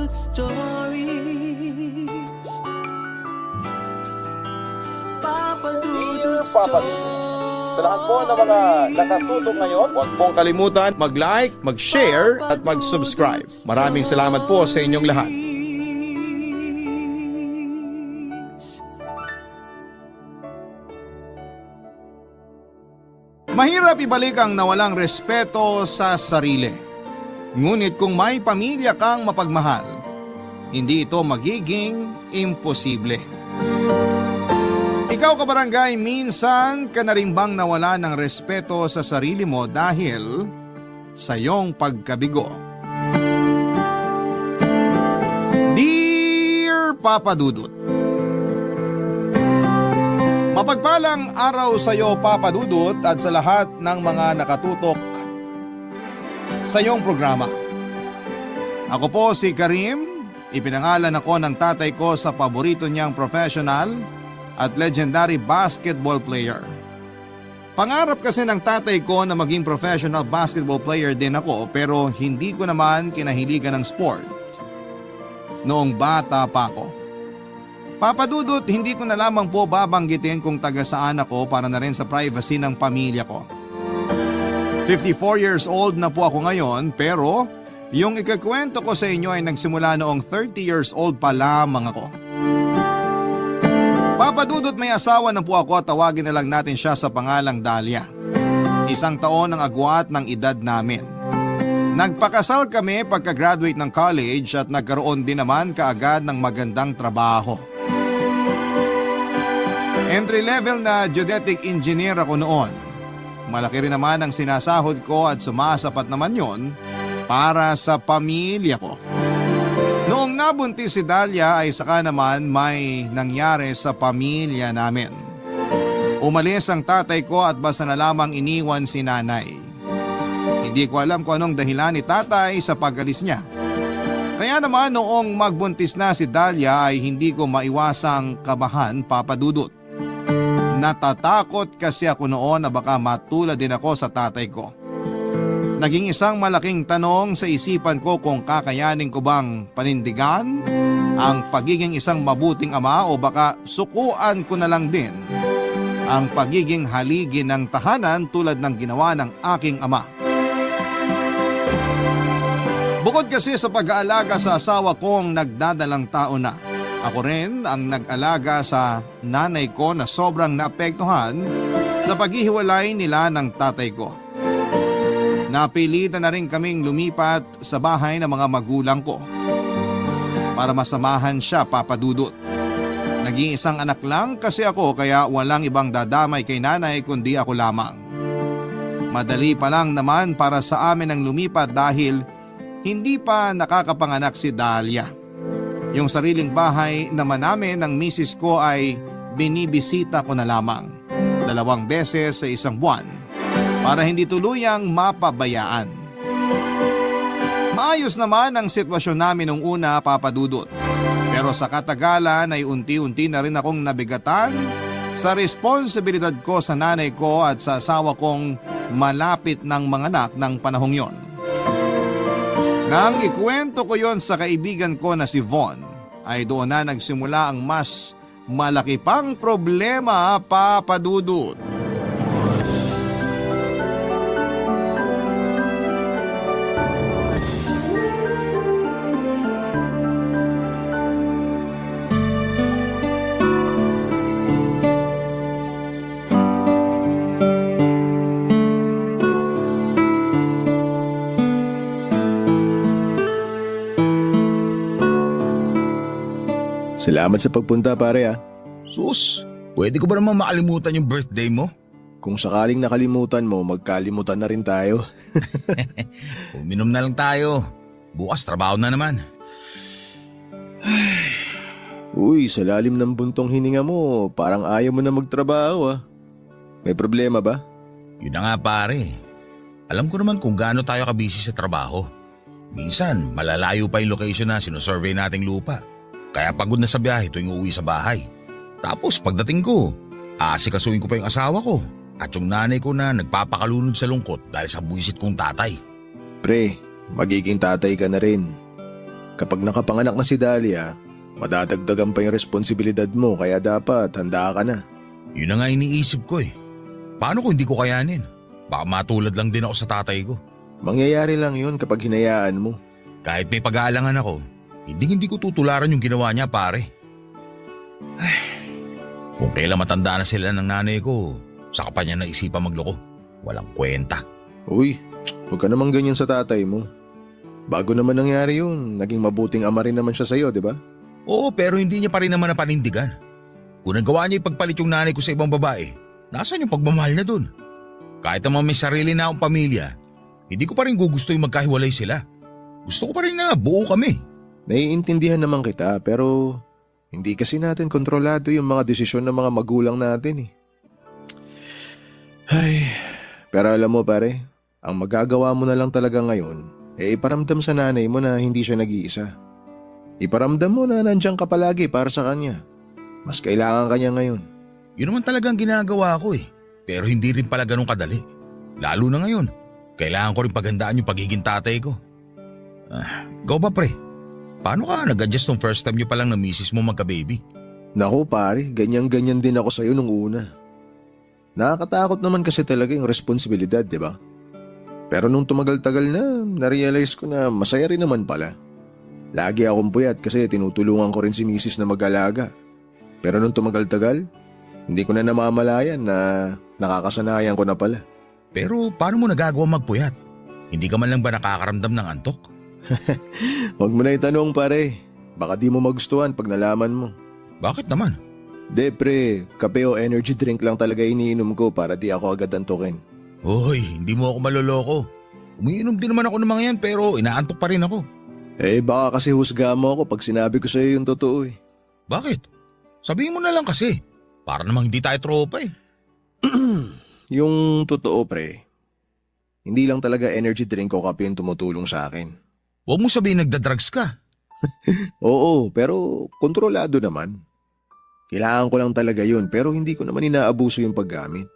Papadudod Stories. Papadudod Sa lahat po ng mga nakatutok ngayon, huwag pong kalimutan mag-like, mag-share at mag-subscribe. Maraming salamat po sa inyong lahat. Mahirap ibalik ang nawalang respeto sa sarili. Ngunit kung may pamilya kang mapagmahal, hindi ito magiging imposible. Ikaw kabarangay, minsan ka na rin bang nawala ng respeto sa sarili mo dahil sa iyong pagkabigo? Dear Papa Dudut, mapagpalang araw sa iyo Papa Dudut at sa lahat ng mga nakatutok sa iyong programa. Ako po si Karim, ipinangalan ako ng tatay ko sa paborito niyang professional at legendary basketball player. Pangarap kasi ng tatay ko na maging professional basketball player din ako pero hindi ko naman kinahiligan ng sport noong bata pa ako. Papa Dudut, hindi ko na lamang po babanggitin kung taga saan ako para na rin sa privacy ng pamilya ko. 54 years old na po ako ngayon pero yung ikakwento ko sa inyo ay nagsimula noong 30 years old pa lamang ako. Papa Dudut, may asawa na po ako at tawagin na lang natin siya sa pangalang Dalia. 1 taon ang agwat ng edad namin. Nagpakasal kami pagka-graduate ng college at nagkaroon din naman kaagad ng magandang trabaho. Entry-level na geodetic engineer ako noon. Malaki rin naman ang sinasahod ko at sumasapat naman yon para sa pamilya ko. Noong nabuntis si Dalia ay saka naman may nangyari sa pamilya namin. Umalis ang tatay ko at basta na lamang iniwan si nanay. Hindi ko alam kung anong dahilan ni tatay sa pag-alis niya. Kaya naman noong magbuntis na si Dalia ay hindi ko maiwasang kabahan, Papa Dudut. Natatakot kasi ako noon na baka matulad din ako sa tatay ko. Naging isang malaking tanong sa isipan ko kung kakayanin ko bang panindigan ang pagiging isang mabuting ama o baka sukuan ko na lang din ang pagiging haligi ng tahanan tulad ng ginawa ng aking ama. Bukod kasi sa pag-aalaga sa asawa kong nagdadalang tao na, ako rin ang nag-alaga sa nanay ko na sobrang naapektuhan sa paghihiwalay nila ng tatay ko. Napilitan na rin kaming lumipat sa bahay ng mga magulang ko para masamahan siya, Papa Dudut. Naging isang anak lang kasi ako kaya walang ibang dadamay kay nanay kundi ako lamang. Madali pa lang naman para sa amin ang lumipat dahil hindi pa nakakapanganak si Dalia. Yung sariling bahay naman namin ng misis ko ay binibisita ko na lamang 2 beses sa isang buwan para hindi tuluyang mapabayaan. Maayos naman ang sitwasyon namin nung una, Papa Dudut. Pero sa katagalan ay unti-unti na rin akong nabigatan sa responsibilidad ko sa nanay ko at sa asawa kong malapit ng mga anak ng panahong yon. Nang ikwento ko yon sa kaibigan ko na si Von, ay doon na nagsimula ang mas malaki pang problema, Papa Dudut. Salamat sa pagpunta, pare ah. Sus, pwede ko ba naman makalimutan yung birthday mo? Kung sakaling nakalimutan mo, magkalimutan na rin tayo. Uminom na lang tayo. Bukas trabaho na naman. Uy, sa lalim ng buntong hininga mo, parang ayaw mo na magtrabaho ah. May problema ba? Yun na nga pare. Alam ko naman kung gaano tayo kabisi sa trabaho. Minsan, malalayo pa yung location na sinusurvey nating lupa. Kaya pagod na sa biyahe tuwing uuwi sa bahay. Tapos pagdating ko, aasikasuhin ko pa yung asawa ko at yung nanay ko na nagpapakalunod sa lungkot dahil sa buwisit kong tatay. Pre, magiging tatay ka na rin. Kapag nakapanganak na si Dahlia, madadagdagan pa yung responsibilidad mo kaya dapat handa ka na. Yun na nga iniisip ko eh. Paano kung hindi ko kayanin? Baka matulad lang din ako sa tatay ko. Mangyayari lang yun kapag hinayaan mo. Kahit may pag-aalangan ako, hindi ko tutularan yung ginawa niya pare. Ay, kung kailan matanda na sila ng nanay ko, saka pa niya naisipan magloko. Walang kwenta. Uy, huwag ka namang ganyan sa tatay mo. Bago naman nangyari yun, naging mabuting ama rin naman siya sa'yo, di ba? Oo, pero hindi niya pa rin naman napanindigan. Kung nagawa niya ipagpalit yung nanay ko sa ibang babae, nasaan yung pagmamahal niya dun? Kahit naman may sarili na akong pamilya, hindi ko pa rin gugusto yung magkahiwalay sila. Gusto ko pa rin na buo kami. Naiintindihan naman kita pero hindi kasi natin kontrolado yung mga desisyon ng mga magulang natin eh. Ay, pero alam mo pare, ang magagawa mo na lang talaga ngayon, iparamdam sa nanay mo na hindi siya nag-iisa. Iparamdam mo na nandiyan ka palagi para sa kanya. Mas kailangan kanya ngayon. Yun naman talagang ginagawa ko eh. Pero hindi rin pala ganun kadali. Lalo na ngayon, kailangan ko rin paghandaan yung pagiging tatay ko. Ikaw ba pre? Paano ka nag-adjust nung first time nyo palang na misis mo magka-baby? Naku pare, ganyan-ganyan din ako sa'yo nung una. Nakakatakot naman kasi talaga yung responsibilidad, di ba? Pero nung tumagal-tagal na, na-realize ko na masaya rin naman pala. Lagi akong puyat kasi tinutulungan ko rin si misis na mag-alaga. Pero nung tumagal-tagal, hindi ko na namamalayan na nakakasanayan ko na pala. Pero paano mo nagagawa magpuyat? Hindi ka man lang ba nakakaramdam ng antok? Huwag mo na itanong pare, baka di mo magustuhan pag nalaman mo. Bakit naman? De pre, kape o energy drink lang talaga iniinom ko para di ako agad antukin. Hoy, hindi mo ako maloloko. Umiinom din naman ako ng mga yan pero inaantok pa rin ako. Baka kasi husga mo ako pag sinabi ko sa'yo yung totoo eh. Bakit? Sabihin mo na lang kasi. Para namang hindi tayo tropa eh. Yung totoo pre, hindi lang talaga energy drink o kape yung tumutulong sa akin. Huwag mo sabihin nagdadrugs ka. Oo, pero kontrolado naman. Kailangan ko lang talaga yun pero hindi ko naman inaabuso yung paggamit.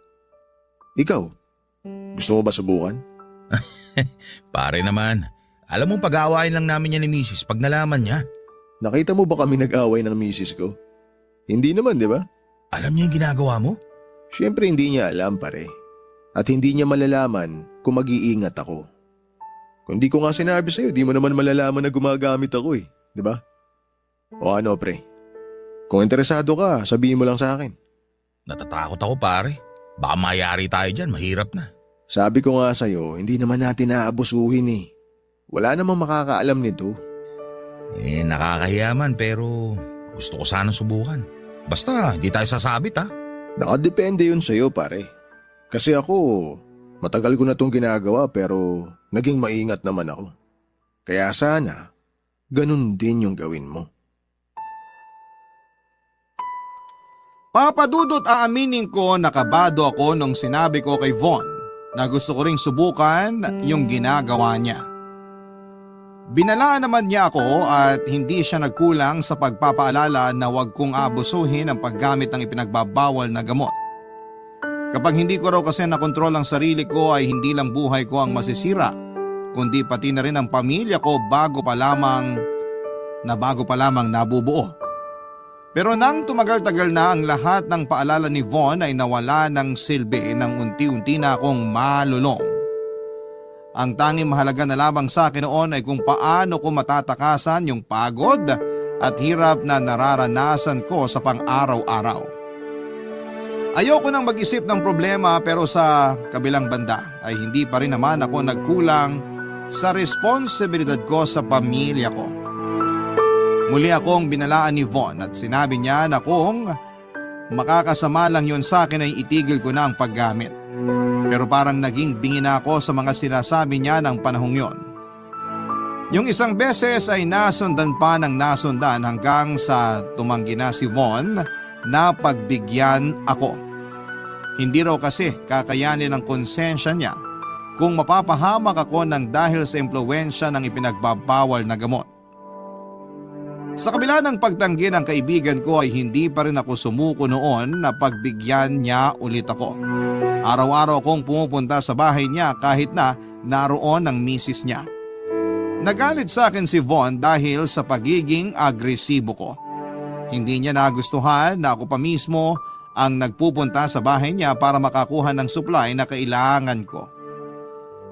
Ikaw, gusto mo ba subukan? Pare naman, alam mo pag-aawain lang namin yan ni Mrs. pag nalaman niya. Nakita mo ba kami nag-away ng misis ko? Hindi naman, di ba? Alam niya yung ginagawa mo? Siyempre hindi niya alam pare. At hindi niya malalaman kung mag-iingat ako. Kung di ko nga sinabi sa'yo, di mo naman malalaman na gumagamit ako eh. Di ba? O ano pre? Kung interesado ka, sabihin mo lang sa akin. Natatakot ako pare. Baka mayari tayo dyan, mahirap na. Sabi ko nga sa'yo, hindi naman natin naabusuhin eh. Wala namang makakaalam nito. Nakakahiyaman pero gusto ko sanang subukan. Basta, hindi tayo sasabit ha. Nakadepende yun sa'yo pare. Kasi ako, matagal ko na itong ginagawa pero naging maingat naman ako. Kaya sana, ganun din yung gawin mo. Papadudot aaminin ko nakabado ako nung sinabi ko kay Von na gusto ko ring subukan yung ginagawa niya. Binalaan naman niya ako at hindi siya nagkulang sa pagpapaalala na huwag kong abusuhin ang paggamit ng ipinagbabawal na gamot. Kapag hindi ko raw kasi nakontrol ang sarili ko ay hindi lang buhay ko ang masisira, kundi pati na rin ang pamilya ko bago pa lamang nabubuo. Pero nang tumagal-tagal na ang lahat ng paalala ni Von ay nawala ng silbi nang unti-unti na akong malulong. Ang tanging mahalaga na lamang sa akin noon ay kung paano ko matatakasan yung pagod at hirap na nararanasan ko sa pang-araw-araw. Ayoko nang mag-isip ng problema pero sa kabilang banda ay hindi pa rin naman ako nagkulang sa responsibilidad ko sa pamilya ko. Muli akong binalaan ni Von at sinabi niya na kung makakasama lang yun sa akin ay itigil ko na ang paggamit. Pero parang naging bingi na ako sa mga sinasabi niya ng panahong yon. Yung isang beses ay nasundan pa ng nasundan hanggang sa tumanggi na si Von na pagbigyan ako. Hindi raw kasi kakayanin ng konsensya niya kung mapapahamak ako ng dahil sa impluwensya ng ipinagbabawal na gamot. Sa kabila ng pagtanggi ng kaibigan ko ay hindi pa rin ako sumuko noon na pagbigyan niya ulit ako. Araw-araw akong pumupunta sa bahay niya kahit na naroon ang misis niya. Nagalit sa akin si Von dahil sa pagiging agresibo ko. Hindi niya nagustuhan na ako pa mismo ang nagpupunta sa bahay niya para makakuha ng supply na kailangan ko.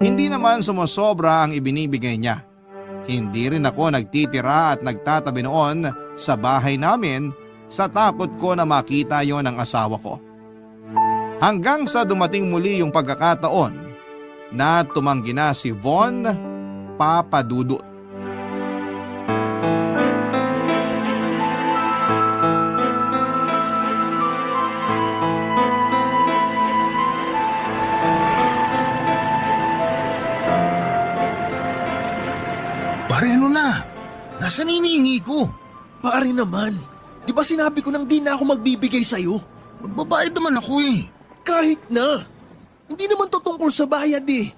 Hindi naman sumusobra ang ibinibigay niya. Hindi rin ako nagtitira at nagtatabi noon sa bahay namin sa takot ko na makita yon ng asawa ko. Hanggang sa dumating muli yung pagkakataon na tumanggi na si Von Papadudut. Pare, ano na? Nasaan hinihingi ko? Pare naman, di ba sinabi ko nang di na ako magbibigay sa'yo? Magbabayad naman ako eh. Kahit na. Hindi naman to tungkol sa bayad eh.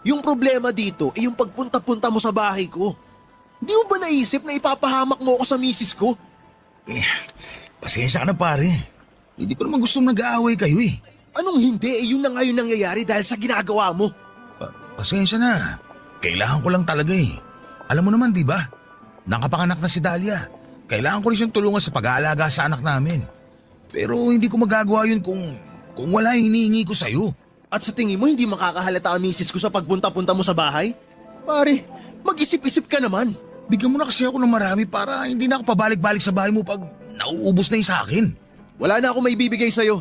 Yung problema dito ay yung pagpunta-punta mo sa bahay ko. Hindi mo ba naisip na ipapahamak mo ako sa misis ko? Pasensya ka na pare. Hindi ko naman gustong nag-aaway kayo eh. Anong hindi? Yun na nga yung nangyayari dahil sa ginagawa mo. Pasensya na. Kailangan ko lang talaga eh. Alam mo naman di ba? Nakapanganak na si Dahlia. Kailangan ko rin siyang tulungan sa pag-aalaga sa anak namin. Pero hindi ko magagawa yun kung wala yung hinihingi ko sa'yo. At sa tingin mo hindi makakahalata ang misis ko sa pagpunta-punta mo sa bahay? Pare, mag-isip-isip ka naman. Bigyan mo na kasi ako ng marami para hindi na ako pabalik-balik sa bahay mo pag nauubos na yung sa akin. Wala na ako may bibigay sa'yo.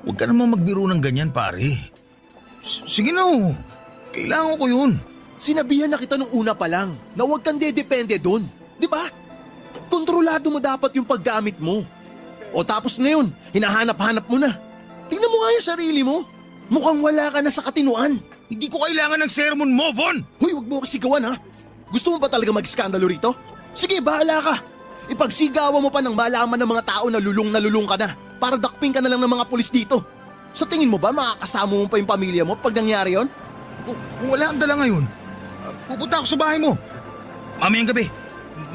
Huwag ka naman magbiro ng ganyan pare. Sige na oh. Kailangan ko yun. Sinabihan na kita nung una pa lang na huwag kang dedepende doon. Di ba? Kontrolado mo dapat yung paggamit mo. O tapos ngayon, hinahanap-hanap mo na. Tingnan mo nga yung sarili mo. Mukhang wala ka na sa katinuan. Hindi ko kailangan ng sermon mo, Von! Hoy, huwag mo kasigawan ha. Gusto mo ba talaga mag-skandalo rito? Sige, bahala ka. Ipagsigawan mo pa ng malaman ng mga tao na lulung ka na para dakpin ka na lang ng mga pulis dito. Sa tingin mo ba makakasama mo pa yung pamilya mo pag nangyari yon? Kung wala ang dala ngayon, pupunta ako sa bahay mo. Mamayang gabi,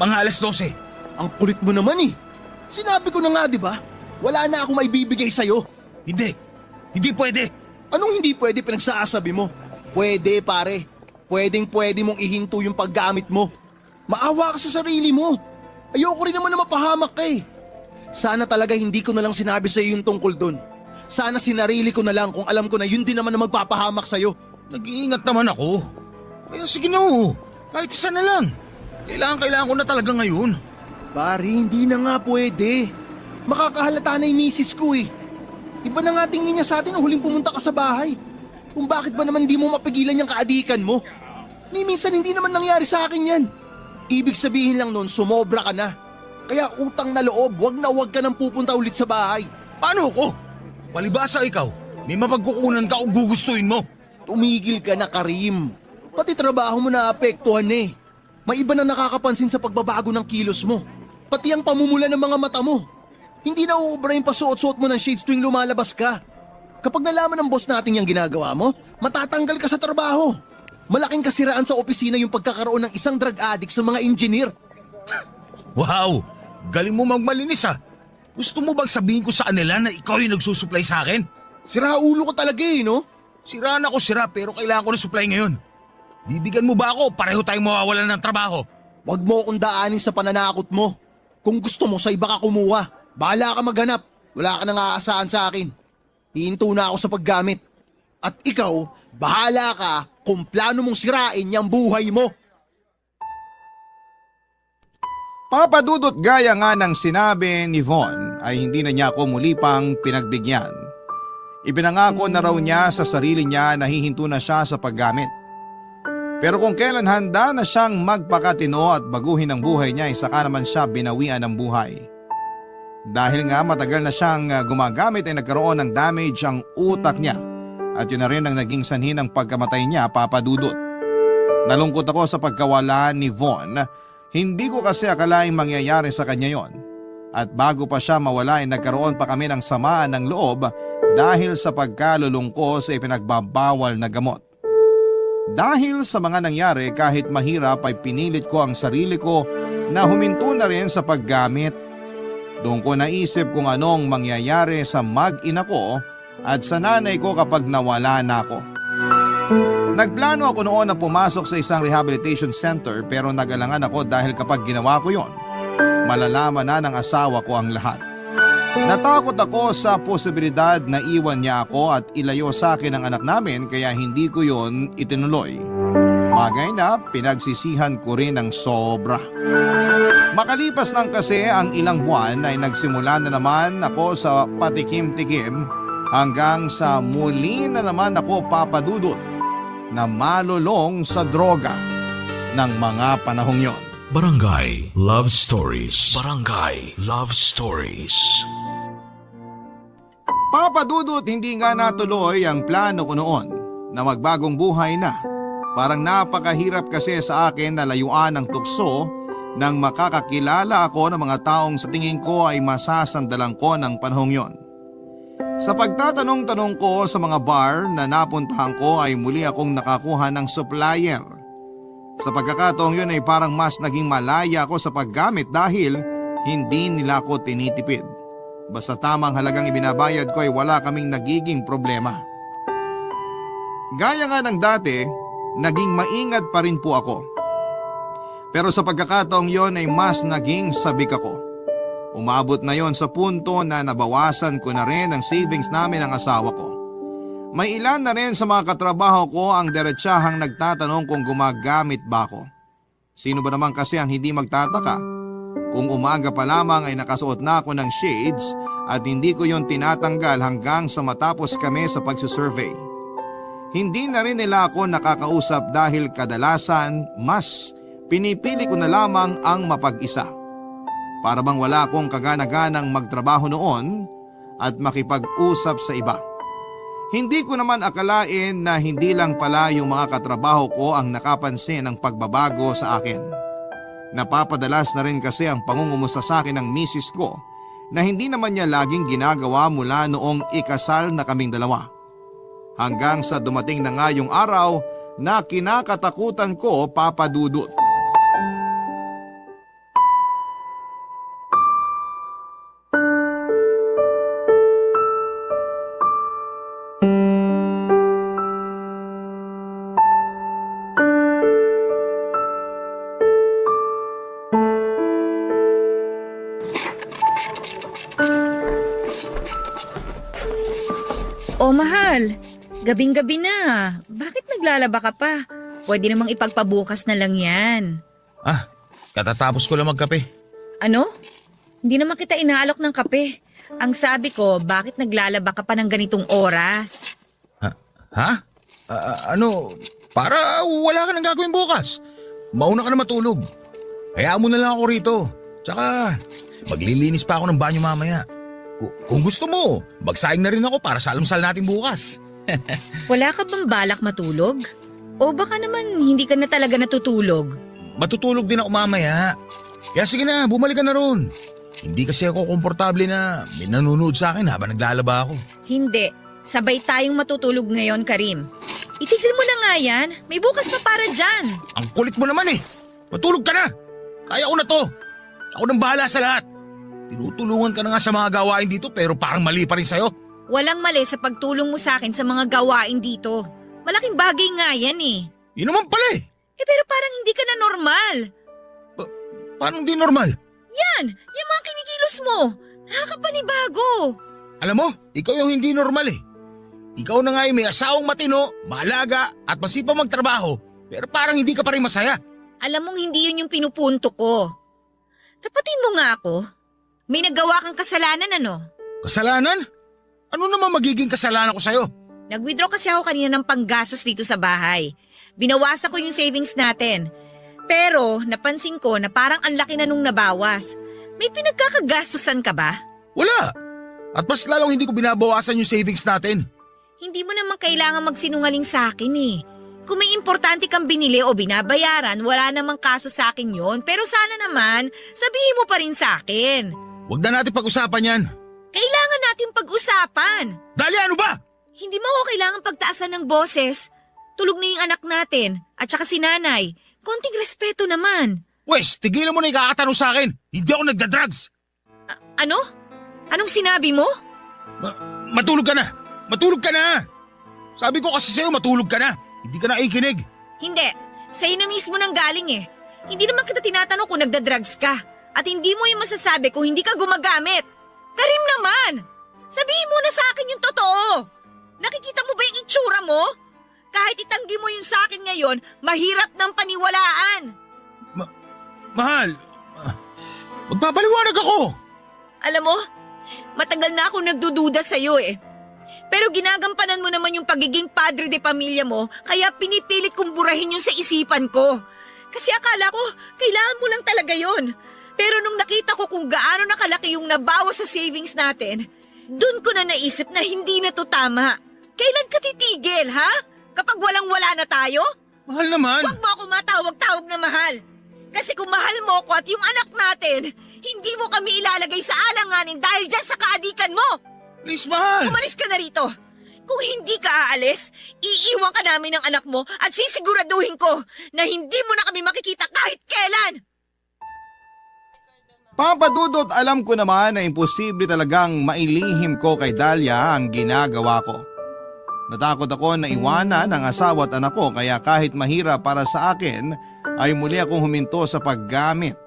mga 12:00. Ang kulit mo naman eh. Sinabi ko na nga, di ba? Wala na akong maibibigay sa'yo. Hindi pwede. Anong hindi pwede pinagsasabi mo? Pwede pare. Pwedeng-pwede mong ihinto yung paggamit mo. Maawa ka sa sarili mo. Ayoko rin naman na mapahamak ka eh. Sana talaga hindi ko na lang sinabi sa'yo yung tungkol dun. Sana sinarili ko na lang kung alam ko na yun din naman na magpapahamak sa'yo. Nag-iingat naman ako. Kaya sige na oh. Kahit isa na lang. Kailangan ko na talaga ngayon. Pare, hindi na nga pwede. Makakahalata na yung misis ko eh. Iba na nga tingin niya sa atin nung huling pumunta ka sa bahay. Kung bakit ba naman di mo mapigilan yung kaadikan mo? Ni minsan hindi naman nangyari sa akin yan. Ibig sabihin lang nun, sumobra ka na. Kaya utang na loob, wag ka nang pupunta ulit sa bahay. Paano ko? Palibasa ikaw, may mapagkukunan ka o gugustuhin mo. Tumigil ka na, Karim. Pati trabaho mo naapektuhan eh. May iba na nakakapansin sa pagbabago ng kilos mo. Pati ang pamumula ng mga mata mo. Hindi na uubra yung pasuot-suot mo ng shades tuwing lumalabas ka. Kapag nalaman ng boss natin yung ginagawa mo, matatanggal ka sa trabaho. Malaking kasiraan sa opisina yung pagkakaroon ng isang drug addict sa mga engineer. Wow! Galing mo magmalinis ah. Gusto mo bang sabihin ko sa kanila na ikaw yung nagsusupply sa akin? Sira ulo ko talaga eh, no? Sira na ako sira pero kailangan ko ng supply ngayon. Bibigyan mo ba ako? Pareho tayong mawawalan ng trabaho. Huwag mo akong daanin sa pananakot mo. Kung gusto mo, sa iba ka kumuha. Bahala ka maghanap. Wala ka nang aasahan sa akin. Hihinto na ako sa paggamit. At ikaw, bahala ka kung plano mong sirain yung buhay mo. Papadudot gaya nga ng sinabi ni Von ay hindi na niya ako muli pang pinagbigyan. Ipinangako na raw niya sa sarili niya na hihinto na siya sa paggamit. Pero kung kailan handa na siyang magpakatino at baguhin ang buhay niya ay saka naman siya binawian ng buhay. Dahil nga matagal na siyang gumagamit ay nagkaroon ng damage ang utak niya at yun na rin ang naging sanhi ng pagkamatay niya, Papadudot. Nalungkot ako sa pagkawala ni Von. Hindi ko kasi akalaing mangyayari sa kanya yon. At bago pa siya mawala ay nagkaroon pa kami ng samaan ng loob dahil sa pagkalulungko sa ipinagbabawal na gamot. Dahil sa mga nangyari kahit mahirap ay pinilit ko ang sarili ko na huminto na rin sa paggamit. Doon ko naisip kung anong mangyayari sa mag-ina ko at sa nanay ko kapag nawala na ako. Nagplano ako noon na pumasok sa isang rehabilitation center pero nag-alangan ako dahil kapag ginawa ko yon, malalaman na ng asawa ko ang lahat. Natakot ako sa posibilidad na iwan niya ako at ilayo sa akin ang anak namin kaya hindi ko yon itinuloy. Bagay na pinagsisihan ko rin ng sobra. Makalipas lang kasi ang ilang buwan ay nagsimula na naman ako sa patikim-tikim hanggang sa muli na naman ako papadudot na malulong sa droga ng mga panahong yon. Barangay Love Stories. Barangay Love Stories. Papadudot, hindi nga natuloy ang plano ko noon na magbagong buhay na. Parang napakahirap kasi sa akin na layuan ang tukso nang makakakilala ako ng mga taong sa tingin ko ay masasandalan ko ng panahong yon. Sa pagtatanong-tanong ko sa mga bar na napuntahan ko ay muli akong nakakuha ng supplier. Sa pagkakataong yun ay parang mas naging malaya ako sa paggamit dahil hindi nila ako tinitipid. Basta tamang halagang ibinabayad ko ay wala kaming nagiging problema. Gaya nga ng dati, naging maingat pa rin po ako. Pero sa pagkakataong yon ay mas naging sabik ako. Umabot na yon sa punto na nabawasan ko na rin ang savings namin ng asawa ko. May ilan na rin sa mga katrabaho ko ang diretsahang nagtatanong kung gumagamit ba ako. Sino ba naman kasi ang hindi magtataka? Kung umaga pa lamang ay nakasuot na ako ng shades at hindi ko yon tinatanggal hanggang sa matapos kami sa pagsisurvey. Hindi na rin nila ako nakakausap dahil kadalasan mas pinipili ko na lamang ang mapag-isa. Para bang wala akong kagana-ganang magtrabaho noon at makipag-usap sa iba. Hindi ko naman akalain na hindi lang pala yung mga katrabaho ko ang nakapansin ng pagbabago sa akin. Napapadalas na rin kasi ang pangungumusta sa akin ng misis ko na hindi naman niya laging ginagawa mula noong ikasal na kaming dalawa. Hanggang sa dumating na nga yung araw na kinakatakutan ko, papadudot. Oh, mahal. Gabing-gabi na. Bakit naglalaba ka pa? Pwede namang ipagpabukas na lang yan. Ah, katatapos ko lang magkape. Ano? Hindi naman kita inaalok ng kape. Ang sabi ko, bakit naglalaba ka pa ng ganitong oras? Ha? Ano? Para wala ka nang gagawin bukas. Mauna ka na matulog. Hayaan mo na lang ako rito. Tsaka, maglilinis pa ako ng banyo mamaya. Kung gusto mo, magsaing na rin ako para sa almusal natin bukas. Wala ka bang balak matulog? O baka naman hindi ka na talaga natutulog? Matutulog din ako mamaya. Kaya sige na, bumalik ka na ron. Hindi kasi ako komportable na may nanonood sa akin habang naglalaba ako. Hindi. Sabay tayong matutulog ngayon, Karim. Itigil mo na nga yan. May bukas pa para dyan. Ang kulit mo naman eh. Matulog ka na. Kaya ko na to. Ako nang bahala sa lahat. Tinutulungan ka na nga sa mga gawain dito pero parang mali pa rin sa'yo. Walang mali sa pagtulong mo sa akin sa mga gawain dito. Malaking bagay nga yan eh. Yun naman pala eh. Pero parang hindi ka na normal. Paano di normal? Yan! Yung mga kinikilos mo! Nakakapanibago! Alam mo, ikaw yung hindi normal eh. Ikaw na nga ay may asawang matino, maalaga at masipag magtrabaho pero parang hindi ka pa rin masaya. Alam mong hindi yun yung pinupunto ko. Tapatin mo nga ako. May nagawa kang kasalanan ano? Kasalanan? Ano naman magiging kasalanan ko sa'yo? Nag-withdraw kasi ako kanina ng panggastos dito sa bahay. Binawasan ko yung savings natin. Pero napansin ko na parang ang laki na nung nabawas. May pinagkakagastusan ka ba? Wala. At mas lalong hindi ko binabawasan yung savings natin. Hindi mo naman kailangan magsinungaling sa akin eh. Kung may importante kang binili o binabayaran, wala namang kaso sa akin yon. Pero sana naman, sabihin mo pa rin sa akin. Huwag na natin pag-usapan yan. Kailangan natin pag-usapan. Dali, ano ba? Hindi mo ako kailangan pagtaasan ng boses. Tulog na yung anak natin at saka si nanay. Konting respeto naman. Wes, tigilan mo na ikakatanong sa akin. Hindi ako nagda-drugs. Ano? Anong sinabi mo? Matulog ka na. Matulog ka na. Sabi ko kasi sa'yo, matulog ka na. Di ka nakikinig. Hindi, sa'yo na mismo nang galing eh. Hindi naman kita tinatanong kung nagda-drugs ka. At hindi mo yung masasabi kung hindi ka gumagamit. Karim naman! Sabihin mo na sa akin yung totoo. Nakikita mo ba yung itsura mo? Kahit itanggi mo yun sa akin ngayon, mahirap ng paniwalaan. Mahal, magpapaliwanag ako. Alam mo, matagal na ako nagdududa sa'yo eh. Pero ginagampanan mo naman yung pagiging padre de pamilya mo, kaya pinipilit kong burahin yun sa isipan ko. Kasi akala ko, kailangan mo lang talaga yun. Pero nung nakita ko kung gaano nakalaki yung nabawas sa savings natin, dun ko na naisip na hindi na to tama. Kailan ka titigil, ha? Kapag walang-wala na tayo? Mahal naman. Huwag mo ako matawag-tawag na mahal. Kasi kung mahal mo ko at yung anak natin, hindi mo kami ilalagay sa alanganin dahil dyan sa kaadikan mo. Please, mahal. Umalis ka na rito. Kung hindi ka aalis, iiwan ka namin ng anak mo at sisiguraduhin ko na hindi mo na kami makikita kahit kailan. Papa Dudut, alam ko naman na imposible talagang mailihim ko kay Dahlia ang ginagawa ko. Natakot ako na iwanan ang asawa at anak ko kaya kahit mahirap para sa akin ay muli akong huminto sa paggamit.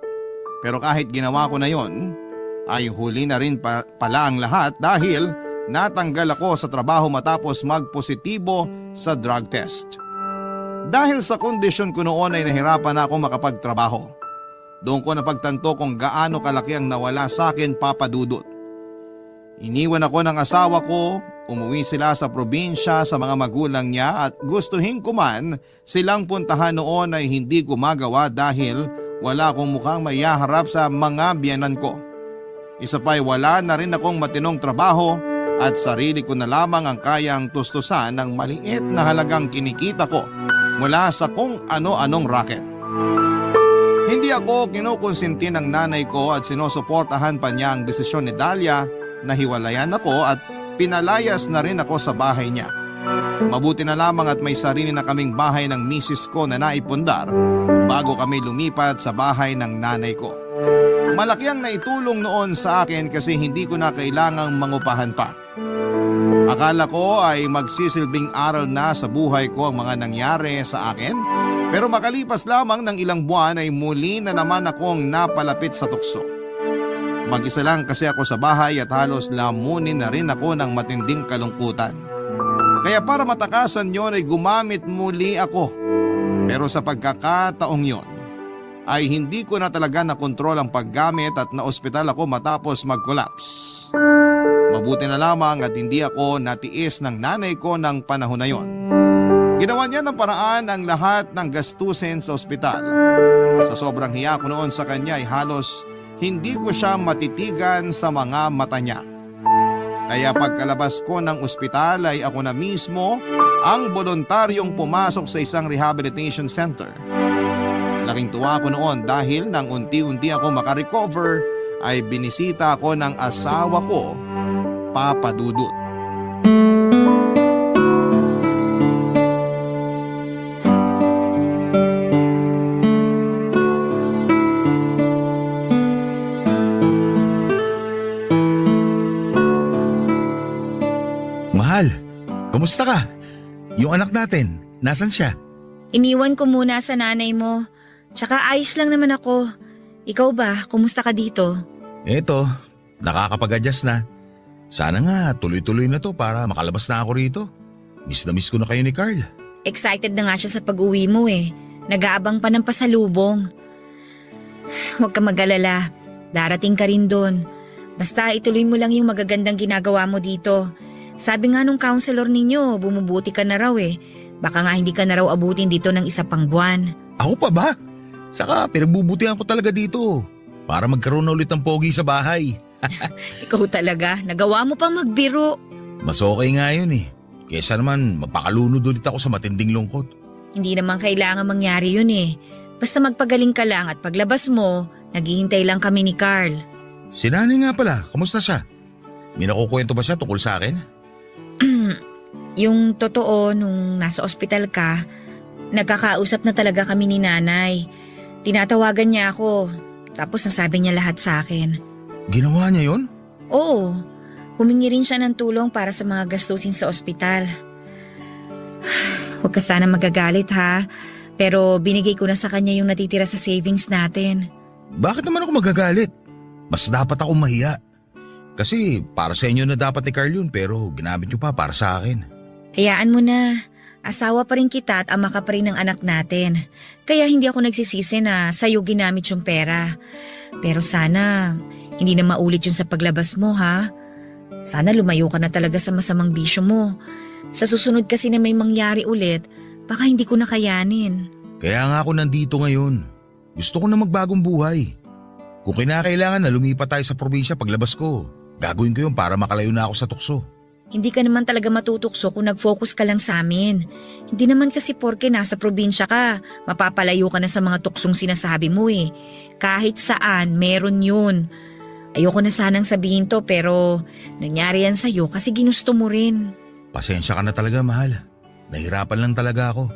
Pero kahit ginawa ko na yon, ay huli na rin pala ang lahat dahil natanggal ako sa trabaho matapos magpositibo sa drug test. Dahil sa kondisyon ko noon ay nahirapan ako makapagtrabaho. Doon ko napagtanto kung gaano kalaki ang nawala sa akin, Papa Dudut. Iniwan ako ng asawa ko, umuwi sila sa probinsya sa mga magulang niya at gustuhin ko man silang puntahan noon ay hindi gumagawa dahil wala akong mukhang mayaharap sa mga biyanan ko. Isa pa'y wala na rin akong matinong trabaho at sarili ko na lamang ang kayang tustusan ng maliit na halagang kinikita ko mula sa kung ano-anong racket. Hindi ako kinukonsinti ng nanay ko at sinusuportahan pa niya ang desisyon ni Dahlia na hiwalayan ako at pinalayas na rin ako sa bahay niya. Mabuti na lamang at may sarili na kaming bahay ng misis ko na naipundar bago kami lumipat sa bahay ng nanay ko. Malaki ang naitulong noon sa akin kasi hindi ko na kailangang mangupahan pa. Akala ko ay magsisilbing aral na sa buhay ko ang mga nangyari sa akin, pero makalipas lamang ng ilang buwan ay muli na naman akong napalapit sa tukso. Mag-isa lang kasi ako sa bahay at halos lamunin na rin ako ng matinding kalungkutan. Kaya para matakasan yon ay gumamit muli ako. Pero sa pagkakataong yon ay hindi ko na talaga nakontrol ang paggamit at naospital ako matapos mag-collapse. Mabuti na lamang at hindi ako natiis ng nanay ko ng panahon na yon. Ginawa niya ng paraan ang lahat ng gastusin sa ospital. Sa sobrang hiya ko noon sa kanya ay halos hindi ko siya matitigan sa mga mata niya. Kaya pagkalabas ko ng ospital ay ako na mismo ang voluntaryong pumasok sa isang rehabilitation center. Laking tuwa ko noon dahil nang unti-unti ako makarecover ay binisita ako ng asawa ko, Papa Dudut. Mahal, kamusta ka? Yung anak natin, nasan siya? Iniwan ko muna sa nanay mo. Tsaka ayos lang naman ako. Ikaw ba, kumusta ka dito? Eto, nakakapag-adjust na. Sana nga tuloy-tuloy na to para makalabas na ako rito. Miss na miss ko na kayo ni Carl. Excited na nga siya sa pag-uwi mo eh. Nag-aabang pa ng pasalubong. Huwag ka mag-alala. Darating ka rin doon. Basta ituloy mo lang yung magagandang ginagawa mo dito. Sabi nga nung counselor ninyo, bumubuti ka na raw eh. Baka nga hindi ka na raw abutin dito ng isa pang buwan. Ako pa ba? Saka pinagbubutihan ko talaga dito para magkaroon na ulit ng pogi sa bahay. Ikaw talaga, nagawa mo pang magbiro. Mas okay nga yun eh. Kesa naman magpakalunod ulit ako sa matinding lungkot. Hindi naman kailangan mangyari yun eh. Basta magpagaling ka lang at paglabas mo, naghihintay lang kami ni Carl. Si nanay nga pala, kamusta siya? May nakukwento ba siya tungkol sa akin? Yung totoo, nung nasa ospital ka, nagkakausap na talaga kami ni nanay. Tinatawagan niya ako, tapos nasabi niya lahat sa akin. Ginawa niya yun? Oo, humingi rin siya ng tulong para sa mga gastusin sa ospital. Huwag ka sana magagalit ha. Pero binigay ko na sa kanya yung natitira sa savings natin. Bakit naman ako magagalit? Mas dapat ako mahiya. Kasi para sa inyo na dapat ni Carl yun pero ginamit nyo pa para sa akin. Hayaan mo na. Asawa pa rin kita at ama ka pa rin ng anak natin. Kaya hindi ako nagsisisi na sa'yo ginamit yung pera. Pero sana hindi na maulit yun sa paglabas mo ha. Sana lumayo ka na talaga sa masamang bisyo mo. Sa susunod kasi na may mangyari ulit, baka hindi ko na kayanin. Kaya nga ako nandito ngayon. Gusto ko na magbagong buhay. Kung kinakailangan na lumipat tayo sa probinsya paglabas ko, gagawin ko yun para makalayo na ako sa tukso. Hindi ka naman talaga matutukso kung nag-focus ka lang sa amin. Hindi naman kasi porke nasa probinsya ka, mapapalayo ka na sa mga tuksong sinasabi mo eh. Kahit saan, meron yun. Ayoko na sanang sabihin to pero nangyari yan sa'yo kasi ginusto mo rin. Pasensya ka na talaga, mahal. Nahirapan lang talaga ako.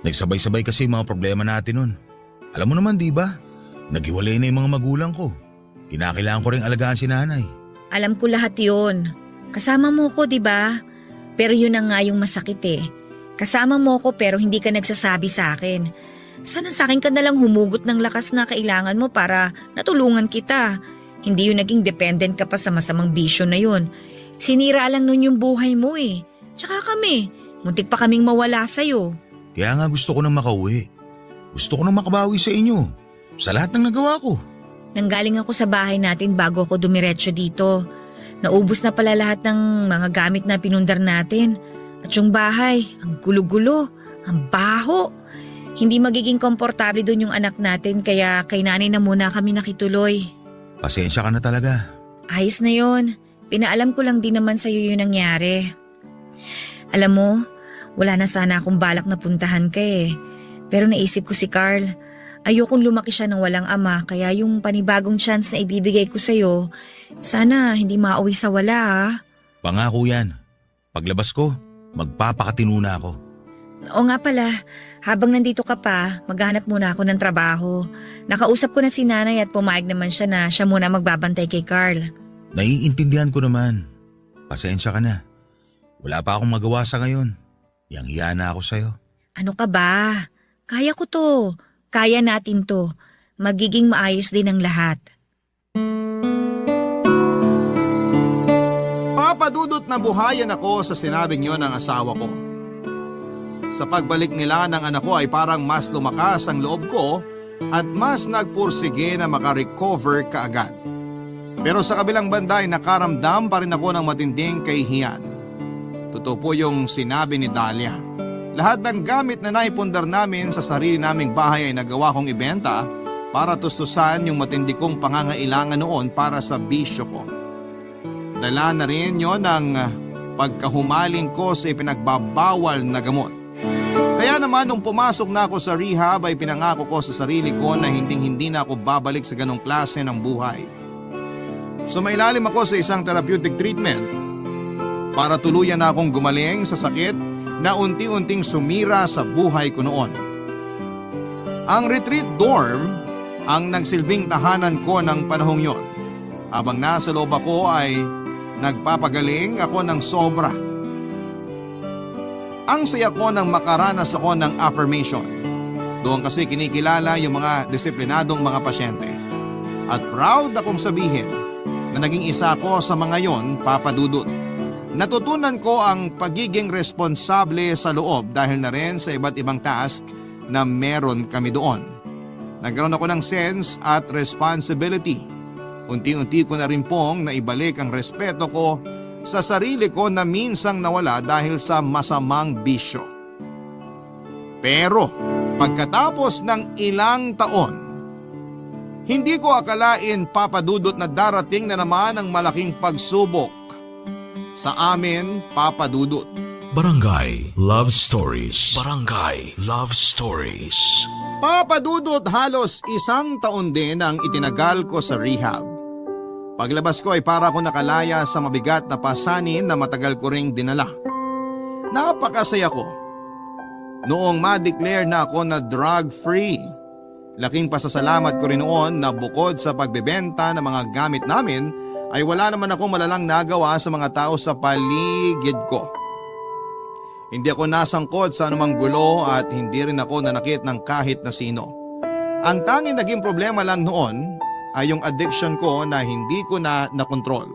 Nagsabay-sabay kasi yung mga problema natin nun. Alam mo naman, di ba? Naghiwalay na yung mga magulang ko. Kinakailangan ko rin alagaan si nanay. Alam ko lahat yun. Kasama mo ko, di ba? Pero yun na nga yung masakit eh. Kasama mo ko pero hindi ka nagsasabi sa akin. Sana sa akin ka nalang humugot ng lakas na kailangan mo para natulungan kita. Hindi yun naging dependent ka pa sa masamang bisyo na yun. Sinira lang nun yung buhay mo eh. Tsaka kami, muntik pa kaming mawala sa'yo. Kaya nga gusto ko nang makauwi. Gusto ko nang makabawi sa inyo. Sa lahat ng nagawa ko. Nanggaling ako sa bahay natin bago ako dumiretso dito. Naubos na pala lahat ng mga gamit na pinundar natin. At yung bahay, ang gulo-gulo, ang baho. Hindi magiging komportable doon yung anak natin kaya kay nanay na muna kami nakituloy. Pasensya ka na talaga. Ayos na yon. Pinaalam ko lang din naman sa'yo yung nangyari. Alam mo, wala na sana akong balak na puntahan ka eh. Pero naisip ko si Carl. Ayokong lumaki siya ng walang ama kaya yung panibagong chance na ibibigay ko sa'yo, sana hindi mauwi sa wala ha. Pangako yan. Paglabas ko, magpapakatino na ako. Oo nga pala, habang nandito ka pa, maghanap muna ako ng trabaho. Nakausap ko na si nanay at pumayag naman siya na siya muna magbabantay kay Carl. Naiintindihan ko naman. Pasensya ka na. Wala pa akong magawa sa ngayon. Yang-hiya na ako sa'yo. Ano ka ba? Kaya ko to. Kaya natin to. Magiging maayos din ang lahat. Papadudot na buhayan ako sa sinabing yon ng asawa ko. Sa pagbalik nila ng anak ko ay parang mas lumakas ang loob ko at mas nagpursige na makarecover kaagad. Pero sa kabilang banda ay nakaramdam pa rin ako ng matinding kahihiyan. Totoo po yung sinabi ni Dahlia. Lahat ng gamit na naipundar namin sa sarili naming bahay ay nagawa kong ibenta para tustusan yung matindi kong pangangailangan noon para sa bisyo ko. Dala na rin yon ng pagkahumaling ko sa ipinagbabawal na gamot. Kaya naman nung pumasok na ako sa rehab ay pinangako ko sa sarili ko na hindi na ako babalik sa ganong klase ng buhay. Sumailalim ako sa isang therapeutic treatment para tuluyan na akong gumaling sa sakit na unti-unting sumira sa buhay ko noon. Ang retreat dorm ang nagsilbing tahanan ko ng panahong yon. Habang nasa loob ako ay nagpapagaling ako ng sobra. Ang saya ko nang makaranas ako ng affirmation. Doon kasi kinikilala yung mga disiplinadong mga pasyente. At proud akong sabihin na naging isa ko sa mga yon, Papa Dudut. Natutunan ko ang pagiging responsable sa loob dahil na rin sa iba't ibang task na meron kami doon. Nagkaroon ako ng sense at responsibility. Unti-unti ko na rin pong naibalik ang respeto ko sa sarili ko na minsang nawala dahil sa masamang bisyo. Pero pagkatapos ng ilang taon, hindi ko akalain, Papa Dudut, na darating na naman ang malaking pagsubok sa amin, Papa Dudut. Barangay Love Stories. Barangay Love Stories. Papa Dudut, halos isang taon din ang itinagal ko sa rehab. Paglabas ko ay para ako nakalaya sa mabigat na pasanin na matagal ko ring dinala. Napakasaya ko. Noong ma-declare na ako na drug-free, laking pasasalamat ko rin noon na bukod sa pagbebenta ng mga gamit namin, ay wala naman akong malalang nagawa sa mga tao sa paligid ko. Hindi ako nasangkot sa anumang gulo at hindi rin ako nanakit ng kahit na sino. Ang tanging naging problema lang noon ay yung addiction ko na hindi ko na nakontrol.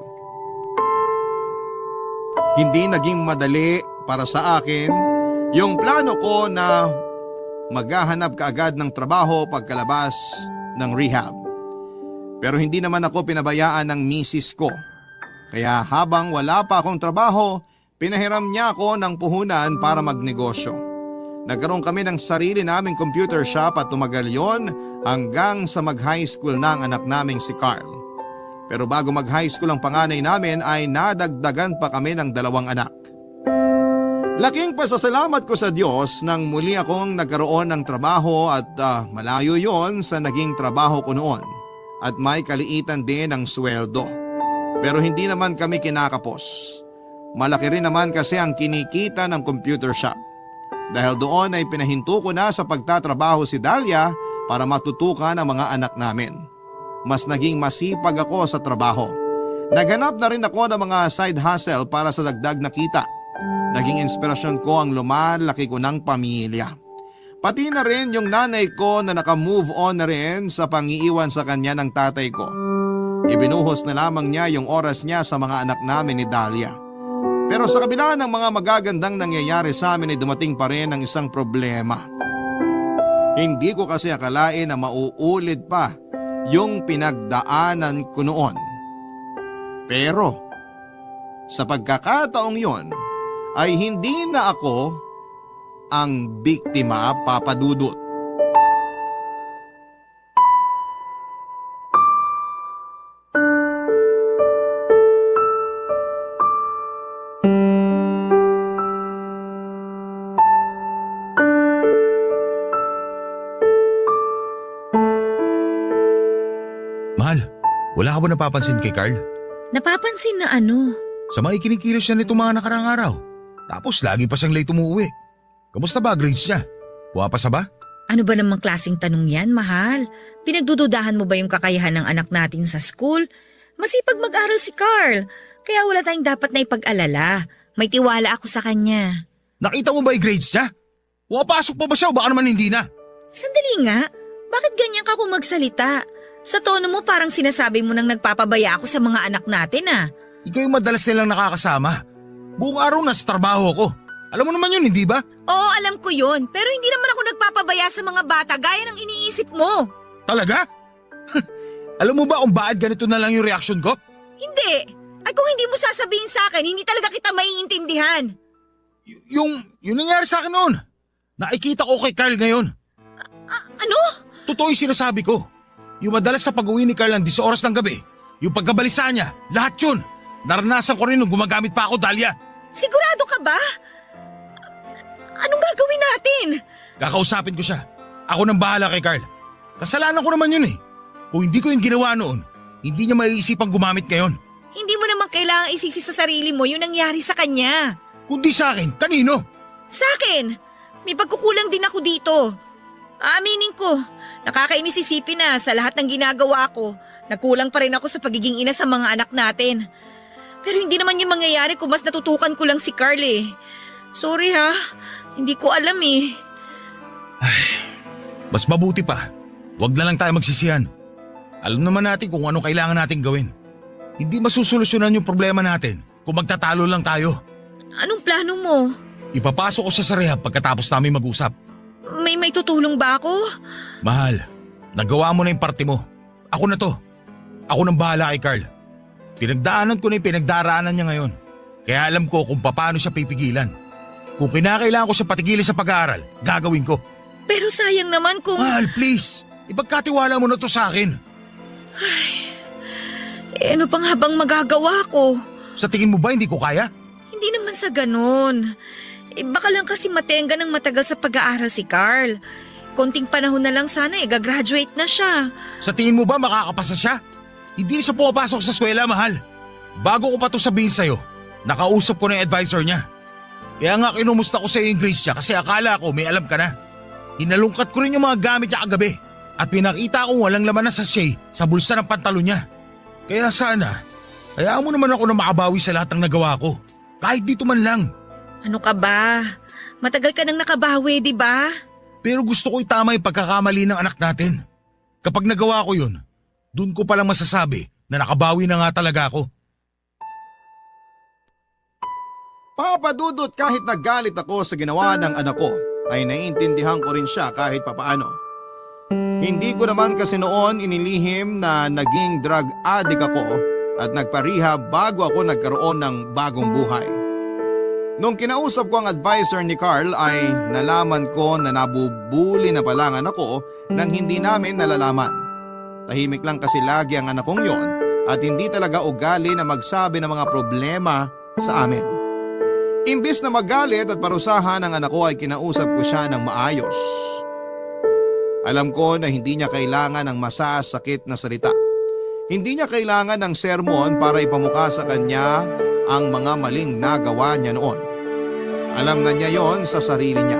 Hindi naging madali para sa akin yung plano ko na maghahanap kaagad ng trabaho pagkalabas ng rehab. Pero hindi naman ako pinabayaan ng misis ko. Kaya habang wala pa akong trabaho, pinahiram niya ako ng puhunan para magnegosyo. Nagkaroon kami ng sarili naming computer shop at tumagal yon hanggang sa mag-high school na ang anak naming si Carl. Pero bago mag-high school ang panganay namin ay nadagdagan pa kami ng 2 anak. Laking pasasalamat ko sa Diyos nang muli akong nagkaroon ng trabaho at malayo yon sa naging trabaho ko noon at may kaliitan din ang sweldo. Pero hindi naman kami kinakapos. Malaki rin naman kasi ang kinikita ng computer shop. Dahil doon ay pinahinto ko na sa pagtatrabaho si Dahlia para matutukan ang mga anak namin. Mas naging masipag ako sa trabaho. Naghanap na rin ako ng mga side hustle para sa dagdag na kita. Naging inspirasyon ko ang lumalaki ko ng pamilya. Pati na rin yung nanay ko na naka-move on na rin sa pangiiwan sa kanya ng tatay ko. Ibinuhos na lamang niya yung oras niya sa mga anak namin ni Dahlia. Pero sa kabila ng mga magagandang nangyayari sa amin ay dumating pa rin ang isang problema. Hindi ko kasi akalain na mauulit pa yung pinagdaanan ko noon. Pero sa pagkakataong yon ay hindi na ako ang biktima, Papa Dudut. Mahal, wala ka ba napapansin kay Carl? Napapansin na ano? Sa mga ikinikilos siya nito mga nakarang araw. Tapos lagi pa siyang late umuwi. Kamusta ba grades niya? Puwapasa ba? Ano ba namang klaseng tanong yan, mahal? Pinagdududahan mo ba yung kakayahan ng anak natin sa school? Masipag mag-aral si Carl, kaya wala tayong dapat na ipag-alala. May tiwala ako sa kanya. Nakita mo ba yung grades niya? Puwapasok pa ba siya o baka naman hindi na? Sandali nga, bakit ganyan ka kung magsalita? Sa tono mo parang sinasabi mo nang nagpapabaya ako sa mga anak natin ah. Ikaw yung madalas nilang nakakasama. Buong araw nasa trabaho ako. Alam mo naman yun, hindi ba? Oo, alam ko yun. Pero hindi naman ako nagpapabaya sa mga bata gaya ng iniisip mo. Talaga? Alam mo ba kung bakit ganito na lang yung reaksyon ko? Hindi. Ay kung hindi mo sasabihin sa akin, hindi talaga kita maiintindihan. Yung nangyari sa akin noon. Nakikita ko kay Carl ngayon. Ano? Totoo yung sinasabi ko. Yung madalas sa pag-uwi ni Carl ng 10 oras ng gabi, yung pagkabalisa niya, lahat yun. Naranasan ko rin nung gumagamit pa ako, Dahlia. Sigurado ka ba? Anong gagawin natin? Kakausapin ko siya. Ako nang bahala kay Carl. Kasalanan ko naman yun eh. Kung hindi ko yung ginawa noon, hindi niya maiisipang gumamit ngayon. Hindi mo naman kailangang isisi sa sarili mo yung nangyari sa kanya. Kundi sa akin, kanino? Sa akin, may pagkukulang din ako dito. Aaminin ko, nakakainis isipin na sa lahat ng ginagawa ko, nagkulang pa rin ako sa pagiging ina sa mga anak natin. Pero hindi naman yung mangyayari kung mas natutukan ko lang si Carl eh. Sorry ha, hindi ko alam eh. Mas mabuti pa, wag na lang tayo magsisihan. Alam naman natin kung ano kailangan natin gawin. Hindi masusolusyonan yung problema natin kung magtatalo lang tayo. Anong plano mo? Ipapasok ko siya sa rehab pagkatapos namin mag-usap. May tutulong ba ako? Mahal, nagawa mo na yung parte mo. Ako na to. Ako nang bahala kay Carl. Pinagdaanan ko na yung pinagdaraanan niya ngayon. Kaya alam ko kung paano siya pipigilan. Kung kinakailangan ko siya patigilin sa pag-aaral, gagawin ko. Pero sayang naman kung… Mahal, please. Ipagkatiwala mo na to sa akin. ano pang habang magagawa ko? Sa tingin mo ba hindi ko kaya? Hindi naman sa ganun. Baka lang kasi matenga ng matagal sa pag-aaral si Carl. Konting panahon na lang sana gagraduate na siya. Sa tingin mo ba makakapasa siya? Hindi siya pumapasok sa eskwela, mahal. Bago ko pa to sabihin sa'yo, nakausap ko na yung advisor niya. Kaya nga kinumusta ko sa iyo yung grades niya kasi akala ko may alam ka na. Hinalungkat ko rin yung mga gamit niya kagabi at pinakita kong walang laman na sachet sa bulsa ng pantalon niya. Kaya sana, hayaan mo naman ako na makabawi sa lahat ng nagawa ko. Kahit dito man lang. Ano ka ba? Matagal ka nang nakabawi, di ba? Pero gusto ko itama yung pagkakamali ng anak natin. Kapag nagawa ko yun, dun ko palang masasabi na nakabawi na nga talaga ako. Papa Dudut, kahit nagalit ako sa ginawa ng anak ko, ay naiintindihan ko rin siya kahit papaano. Hindi ko naman kasi noon inilihim na naging drug addict ako at nagpa-rehab bago ako nagkaroon ng bagong buhay. Nung kinausap ko ang advisor ni Carl ay nalaman ko na nabubuli na pala ang anak ko nang hindi namin nalalaman. Tahimik lang kasi lagi ang anak kong yon at hindi talaga ugali na magsabi ng mga problema sa amin. Imbis na magalit at parusahan ang anak ko ay kinausap ko siya ng maayos. Alam ko na hindi niya kailangan ng masasakit na salita. Hindi niya kailangan ng sermon para ipamukha sa kanya ang mga maling nagawa niya noon. Alam na niya yon sa sarili niya.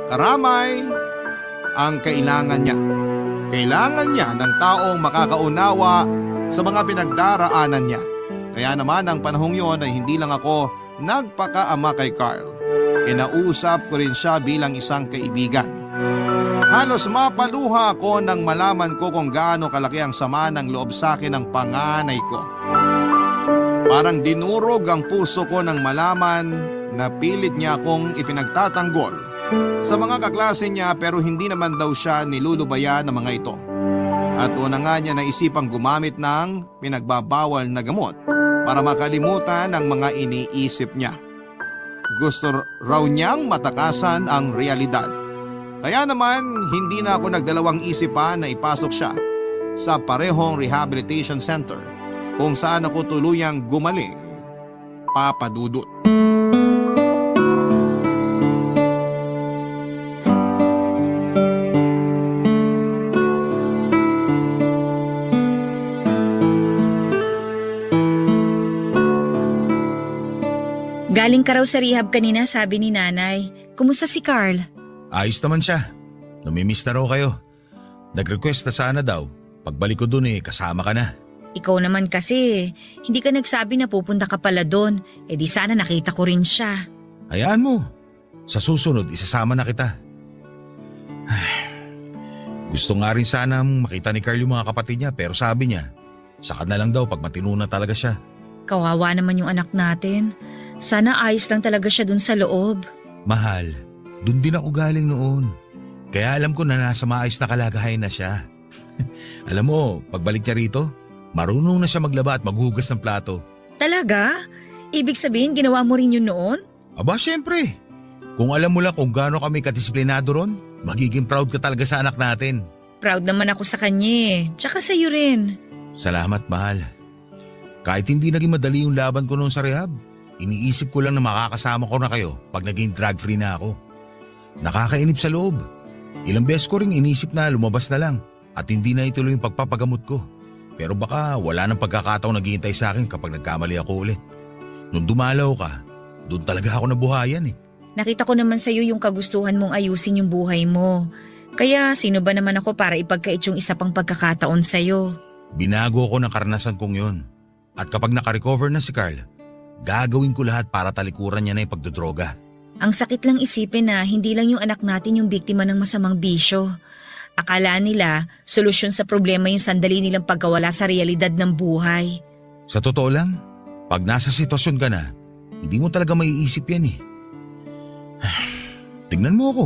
Karamay ang kailangan niya. Kailangan niya ng taong makakaunawa sa mga pinagdaraanan niya. Kaya naman ang panahong yon ay hindi lang ako nagpakaama kay Carl. Kinausap ko rin siya bilang isang kaibigan. Halos mapaluha ako nang malaman ko kung gaano kalaki ang sama ng loob sa akin ng panganay ko. Parang dinurog ang puso ko nang malaman na pilit niya akong ipinagtatanggol sa mga kaklase niya pero hindi naman daw siya nilulubayan ng mga ito. At una nga niya naisipang gumamit ng pinagbabawal na gamot para makalimutan ang mga iniisip niya. Gusto raw niyang matakasan ang realidad. Kaya naman hindi na ako nagdalawang isip pa na ipasok siya sa parehong rehabilitation center kung saan ako tuluyang gumaling, Papa Dudut. Galing ka raw sa rehab kanina, sabi ni nanay. Kumusta si Carl? Ayos naman siya. Namimiss na raw kayo. Nag-request na sana daw. Pagbalik ko dun kasama ka na. Ikaw naman kasi, hindi ka nagsabi na pupunta ka pala doon. Eh di sana nakita ko rin siya. Hayaan mo. Sa susunod, isasama na kita. Gusto nga rin sana makita ni Carl yung mga kapatid niya pero sabi niya, saka na lang daw pag matino na talaga siya. Kawawa naman yung anak natin. Sana ayos lang talaga siya dun sa loob. Mahal, dun din ako galing noon. Kaya alam ko na nasa maayos na kalagayan na siya. Alam mo, pagbalik niya rito, marunong na siya maglaba at maghugas ng plato. Talaga? Ibig sabihin ginawa mo rin yun noon? Aba, syempre. Kung alam mo lang kung gaano kami kadisiplinado ron, magiging proud ka talaga sa anak natin. Proud naman ako sa kanya tsaka sa'yo rin. Salamat, mahal. Kahit hindi naging madali yung laban ko noon sa rehab, iniisip ko lang na makakasama ko na kayo pag naging drug-free na ako. Nakakainip sa loob. Ilang beses ko rin inisip na lumabas na lang at hindi na ituloy yung pagpapagamot ko. Pero baka wala nang pagkakataong naghihintay sa akin kapag nagkamali ako ulit. Nung dumalaw ka, doon talaga ako nabuhayan Nakita ko naman sa'yo yung kagustuhan mong ayusin yung buhay mo. Kaya sino ba naman ako para ipagkait yung isa pang pagkakataon sa'yo? Binago ko ng karanasan kong yun. At kapag nakarecover na si Carl, gagawin ko lahat para talikuran niya na yung pagdodroga. Ang sakit lang isipin na hindi lang yung anak natin yung biktima ng masamang bisyo. Akala nila, solusyon sa problema yung sandali nilang pagkawala sa realidad ng buhay. Sa totoo lang, pag nasa sitwasyon ka na, hindi mo talaga maiisip yan Tingnan mo ako,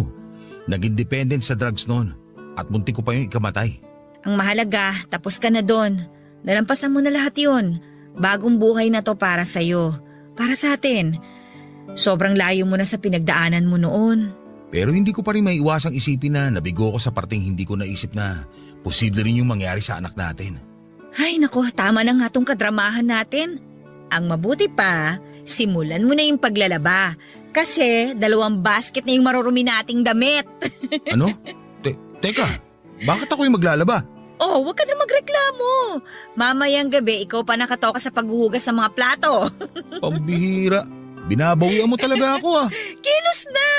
naging dependent sa drugs noon at muntik ko pa yung ikamatay. Ang mahalaga, tapos ka na doon. Nalampasan mo na lahat yun. Bagong buhay na to para sa'yo. Para sa atin. Sobrang layo mo na sa pinagdaanan mo noon. Pero hindi ko pa rin maiiwasang isipin na nabigo ko sa parting hindi ko naisip na posible rin yung mangyari sa anak natin. Ay nako, tama na nga tong kadramahan natin. Ang mabuti pa, simulan mo na yung paglalaba. Kasi 2 basket na yung marurumi nating damit. Ano? Teka, bakit ako yung maglalaba? Oh, wag ka na magreklamo. Mamayang gabi, ikaw pa nakatoka sa paghuhugas ng mga plato. Pambihira. Binabawian mo talaga ako Kilos na!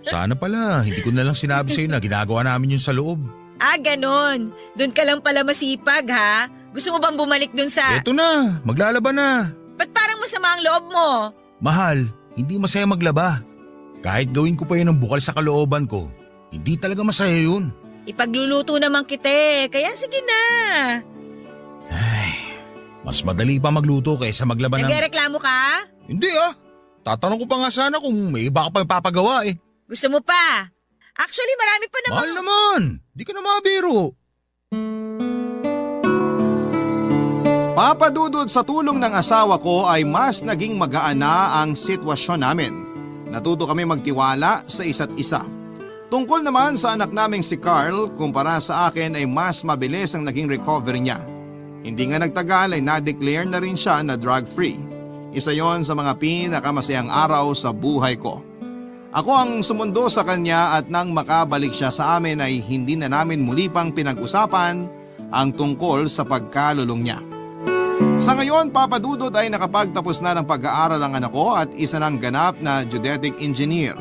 Sana pala, hindi ko na lang sinabi sa'yo na ginagawa namin yun sa loob. Ganon. Doon ka lang pala masipag, ha? Gusto mo bang bumalik dun sa... Eto na, maglalaba na. Ba't parang masama ang loob mo? Mahal, hindi masaya maglaba. Kahit gawin ko pa yun ang bukal sa kalooban ko, hindi talaga masaya yun. Ipagluluto naman kita kaya sige na. Ay, mas madali pa magluto kaysa maglaban ng... Nagreklamo ka? Hindi Tatanong ko pa nga sana kung may iba ka pa papagawa eh. Gusto mo pa? Actually, marami pa naman. Mahal naman! Di ka na mabiro. Papadudod sa tulong ng asawa ko ay mas naging magaan na ang sitwasyon namin. Natuto kami magtiwala sa isa't isa. Tungkol naman sa anak naming si Carl, kumpara sa akin ay mas mabilis ang naging recovery niya. Hindi nga nagtagal ay na-declare na rin siya na drug-free. Isa yon sa mga pinakamasayang araw sa buhay ko. Ako ang sumundo sa kanya at nang makabalik siya sa amin ay hindi na namin muli pang pinag-usapan ang tungkol sa pagkalulong niya. Sa ngayon, Papadudod ay nakapagtapos na ng pag-aaral ang anak ko at isa ng ganap na geodetic engineer.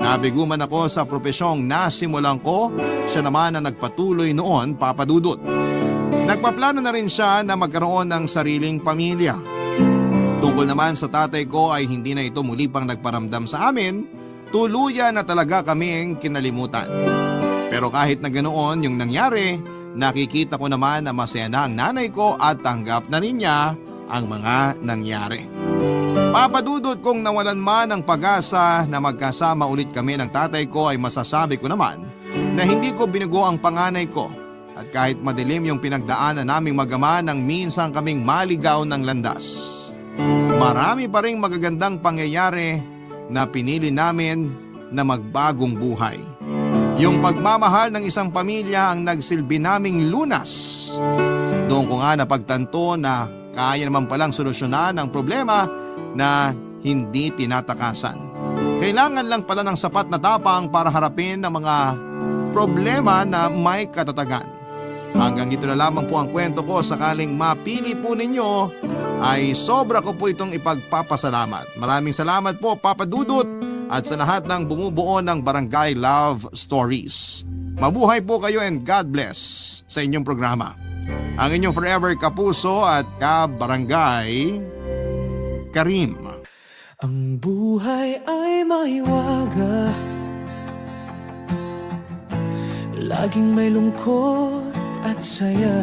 Nabigo man ako sa propesyong nasimulan ko, siya naman ang nagpatuloy noon, Papadudod. Nagpaplano na rin siya na magkaroon ng sariling pamilya. Tungkol naman sa tatay ko ay hindi na ito muli pang nagparamdam sa amin, tuluyan na talaga kaming kinalimutan. Pero kahit na ganoon yung nangyari, nakikita ko naman na masaya na ang nanay ko at tanggap na rin niya ang mga nangyari. Papadudod kung nawalan man ng pag-asa na magkasama ulit kami ng tatay ko ay masasabi ko naman na hindi ko binugo ang panganay ko at kahit madilim yung pinagdaanan naming mag-ama nang minsan kaming maligaw ng landas. Marami pa ring magagandang pangyayari na pinili namin na magbagong buhay. Yung pagmamahal ng isang pamilya ang nagsilbi naming lunas. Doon ko nga napagtanto na kaya naman palang solusyonan ang problema na hindi tinatakasan. Kailangan lang pala ng sapat na tapang para harapin ang mga problema na may katatagan. Hanggang dito na lamang po ang kwento ko. Sakaling mapili po ninyo ay sobra ko po itong ipagpapasalamat. Maraming salamat po, Papadudot, at sa lahat ng bumubuo ng Barangay Love Stories. Mabuhay po kayo and God bless sa inyong programa. Ang inyong forever kapuso at ka-barangay, Karim. Ang buhay ay maiwaga, laging may lungkot at saya.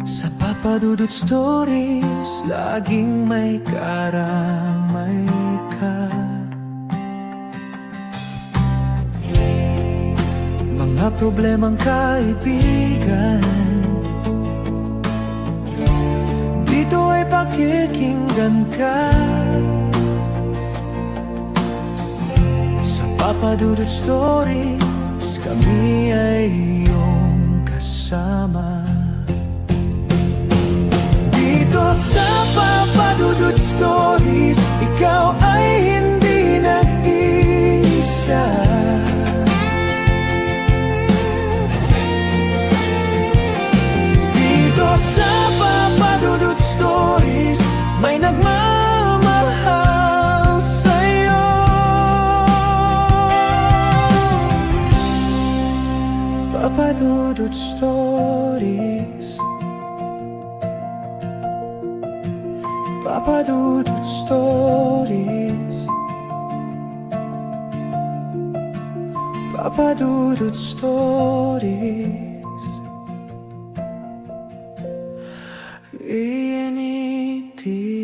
Sa Papadudot Stories, laging may karamay ka. Mga problemang kaibigan, dito ay pakikinggan ka. Sa Papadudot Stories, kami ay iyong kasama. Dito sa Papadudot Stories, ikaw ay hindi nag-iisa. Dito sa Papadudot Stories, may nagmamahal sa'yo. Papadudot Stories, Papadudot Stories, Papadudot Stories. Iyan iti